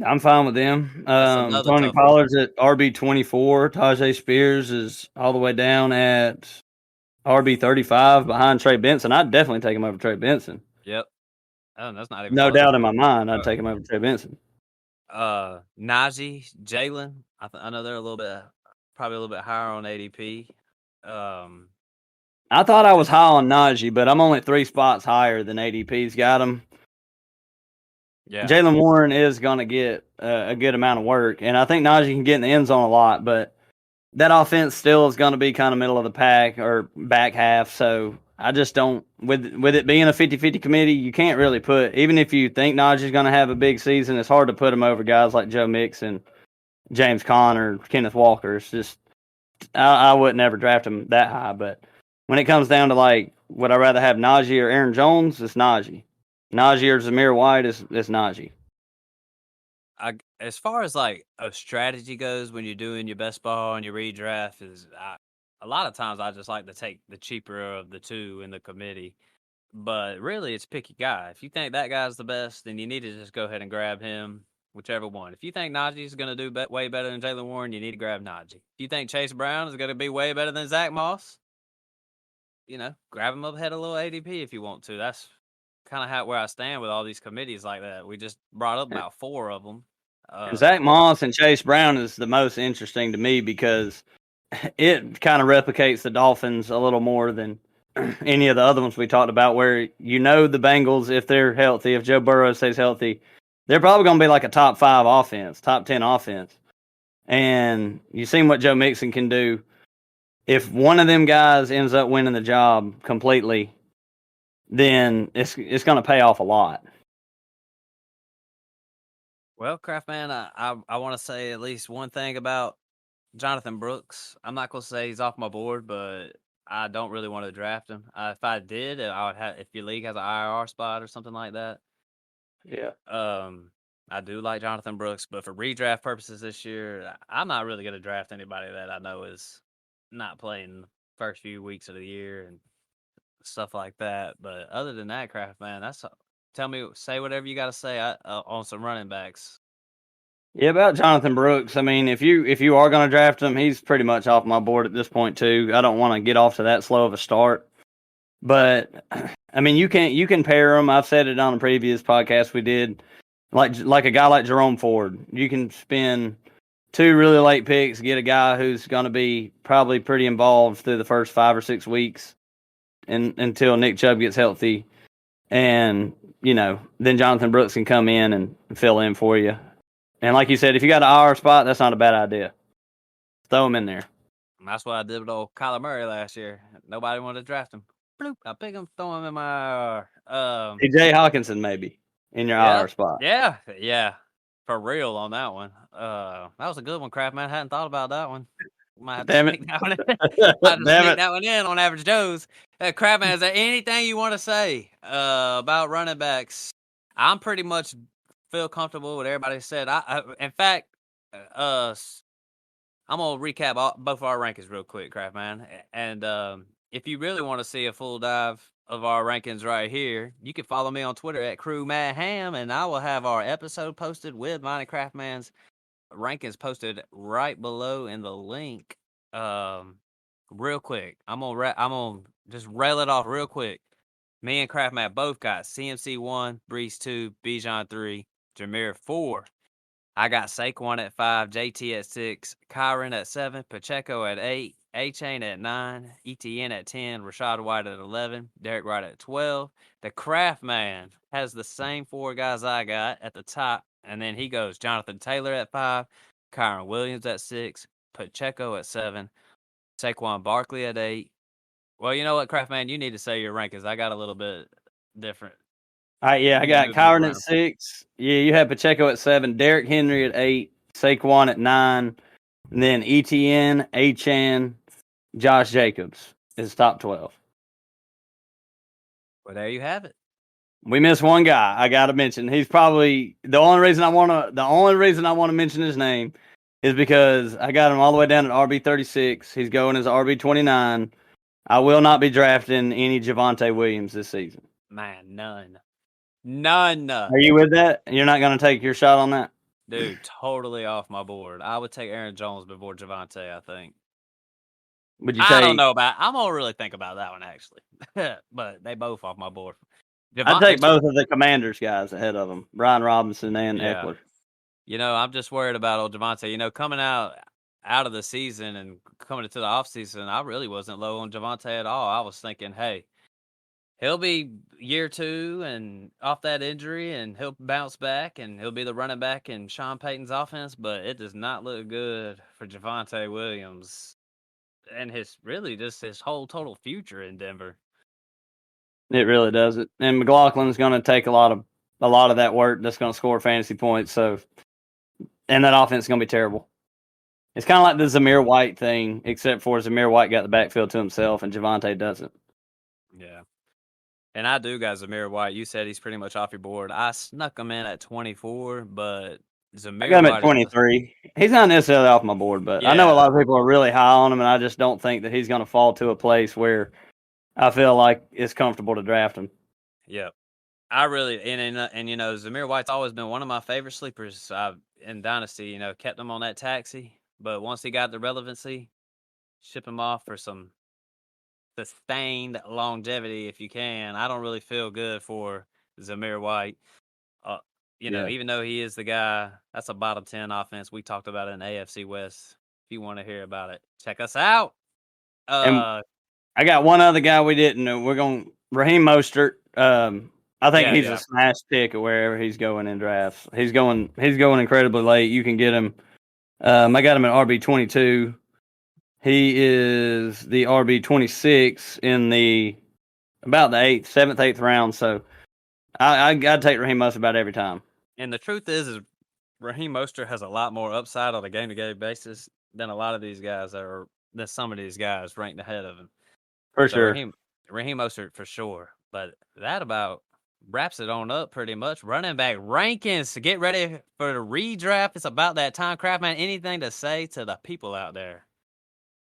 I'm fine with them. Tony Pollard's at RB24. Tajay Spears is all the way down at RB35 behind Trey Benson. I'd definitely take him over Trey Benson. Yep. Oh, that's not even no close. doubt in my mind. I'd take him over Trey Benson. Najee, Jalen. I know they're probably a little bit higher on ADP. I thought I was high on Najee, but I'm only 3 spots higher than ADP's got him. Yeah. Jalen Warren is going to get a good amount of work, and I think Najee can get in the end zone a lot, but that offense still is going to be kind of middle of the pack or back half, so I just don't – with it being a 50-50 committee, you can't really put – even if you think Najee's going to have a big season, it's hard to put him over guys like Joe Mixon, James Conner, Kenneth Walker. It's just – I would never draft him that high, but when it comes down to, like, would I rather have Najee or Aaron Jones, it's Najee. Najee or Zamir White is Najee. As far as like a strategy goes, when you're doing your best ball and your redraft, a lot of times I just like to take the cheaper of the two in the committee. But really, it's pick your guy. If you think that guy's the best, then you need to just go ahead and grab him, whichever one. If you think Najee's going to do way better than Jalen Warren, you need to grab Najee. If you think Chase Brown is going to be way better than Zach Moss, grab him up ahead of a little ADP if you want to. That's kind of where I stand with all these committees like that. We just brought up about 4 of them. Zach Moss and Chase Brown is the most interesting to me because it kind of replicates the Dolphins a little more than any of the other ones we talked about, where the Bengals, if they're healthy, if Joe Burrow stays healthy, they're probably going to be like a top 5 offense, top 10 offense. And you've seen what Joe Mixon can do. If one of them guys ends up winning the job completely, then it's going to pay off a lot. Well, Craftman, I want to say at least one thing about Jonathan Brooks. I'm not going to say he's off my board, but I don't really want to draft him. If I did, I would have. If your league has an IR spot or something like that. Yeah. I do like Jonathan Brooks, but for redraft purposes this year, I'm not really going to draft anybody that I know is not playing the first few weeks of the year and stuff like that. But other than that, Craftman, say whatever you got to say on some running backs. Yeah, about Jonathan Brooks. I mean, if you are going to draft him, he's pretty much off my board at this point too. I don't want to get off to that slow of a start. But I mean, you can pair them. I've said it on a previous podcast we did. Like a guy like Jerome Ford, you can spend 2 really late picks, get a guy who's going to be probably pretty involved through the first 5 or 6 weeks, until Nick Chubb gets healthy, and then Jonathan Brooks can come in and fill in for you. And like you said, if you got an IR spot, that's not a bad idea. Throw him in there. That's what I did with old Kyler Murray last year. Nobody wanted to draft him. Bloop, I pick him, throw him in my IR. Jay Hawkinson maybe in your IR spot. Yeah, for real on that one. That was a good one, Craftman. I hadn't thought about that one. Might have to sneak that one in. That one in on Average Joe's. Craftman, is there anything you want to say about running backs? I'm pretty much feel comfortable with everybody said. In fact, I'm gonna recap both our rankings real quick, Craftman. And if you really want to see a full dive of our rankings right here, you can follow me on Twitter at Hamm, and I will have our episode posted with mine and Craftman's rankings posted right below in the link. Real quick, I'm gonna just rail it off real quick. Me and Craftman both got CMC 1, Breeze 2, Bijan 3, Jameer 4. I got Saquon at 5, JT at 6, Kyron at 7, Pacheco at 8, A-Chain at 9, ETN at 10, Rashad White at 11, Derek Wright at 12. The Craft Man has the same 4 guys I got at the top, and then he goes Jonathan Taylor at 5, Kyron Williams at 6, Pacheco at 7, Saquon Barkley at 8. Well, you know what, Craft Man, you need to say your rankings. I got a little bit different. All right, yeah, I got Moved these Kyron at around. 6. Yeah, you have Pacheco at 7, Derrick Henry at 8, Saquon at 9, and then ETN, A-Chan, Josh Jacobs is top 12. Well, there you have it. We missed one guy. I got to mention. He's probably the only reason I want to mention his name is because I got him all the way down at RB36. He's going as RB29. I will not be drafting any Javonte Williams this season. Man, none. Are you with that? You're not going to take your shot on that? Dude, totally off my board. I would take Aaron Jones before Javonte, I think. Would you I don't take? know about. I'm gonna really think about that one actually, but they both off my board. I'd take both of the Commanders guys ahead of them, Brian Robinson and Eckler. You know, I'm just worried about old Javonte. You know, coming out of the season and coming into the offseason, I really wasn't low on Javonte at all. I was thinking, hey, he'll be year 2 and off that injury, and he'll bounce back, and he'll be the running back in Sean Payton's offense. But it does not look good for Javonte Williams and his whole total future in Denver. It really doesn't. And McLaughlin's going to take a lot of that work that's going to score fantasy points. So, and that offense is going to be terrible. It's kind of like the Zamir White thing, except for Zamir White got the backfield to himself and Javonte doesn't. Yeah. And I do got Zamir White. You said he's pretty much off your board. I snuck him in at 24, but Zamir I got him White at 23. He's not necessarily off my board, but I know a lot of people are really high on him, and I just don't think that he's going to fall to a place where I feel like it's comfortable to draft him. Yep. I really and you know, Zamir White's always been one of my favorite sleepers in Dynasty. You know, kept him on that taxi, but once he got the relevancy, ship him off for some sustained longevity if you can. I don't really feel good for Zamir White. You know, even though he is the guy, that's a bottom 10 offense. We talked about it in AFC West. If you want to hear about it, check us out. And I got one other guy we didn't know. We're going Raheem Mostert. I think he's a smash pick wherever he's going in drafts. He's going incredibly late. You can get him. I got him at RB22. He is the RB26 in about the 7th, 8th round. So I got to take Raheem Mostert about every time. And the truth is Raheem Mostert has a lot more upside on a game-to-game basis than a lot of these guys than some of these guys ranked ahead of him. For sure. Raheem Mostert for sure. But that about wraps it on up pretty much. Running back rankings. Get ready for the redraft. It's about that time. Craftman, anything to say to the people out there?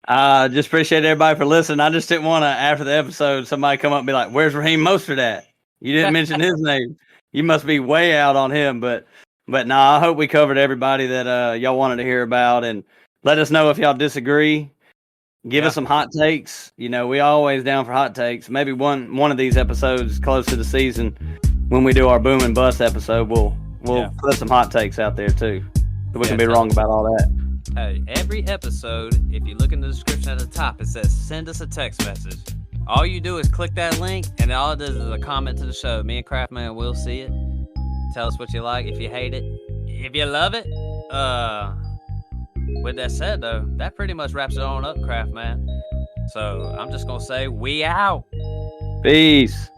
I just appreciate everybody for listening. I just didn't want to, after the episode, somebody come up and be like, where's Raheem Mostert at? You didn't mention his name. You must be way out on him. But I hope we covered everybody that y'all wanted to hear about. And let us know if y'all disagree. Give us some hot takes. You know, we always down for hot takes. Maybe one of these episodes close to the season, when we do our boom and bust episode, we'll put some hot takes out there too. So we can be wrong about all that. Hey, every episode, if you look in the description at the top, it says send us a text message. All you do is click that link, and all it does is a comment to the show. Me and Craftman will see it. Tell us what you like, if you hate it. If you love it, with that said, though, that pretty much wraps it on up, Craftman. So I'm just going to say, we out. Peace.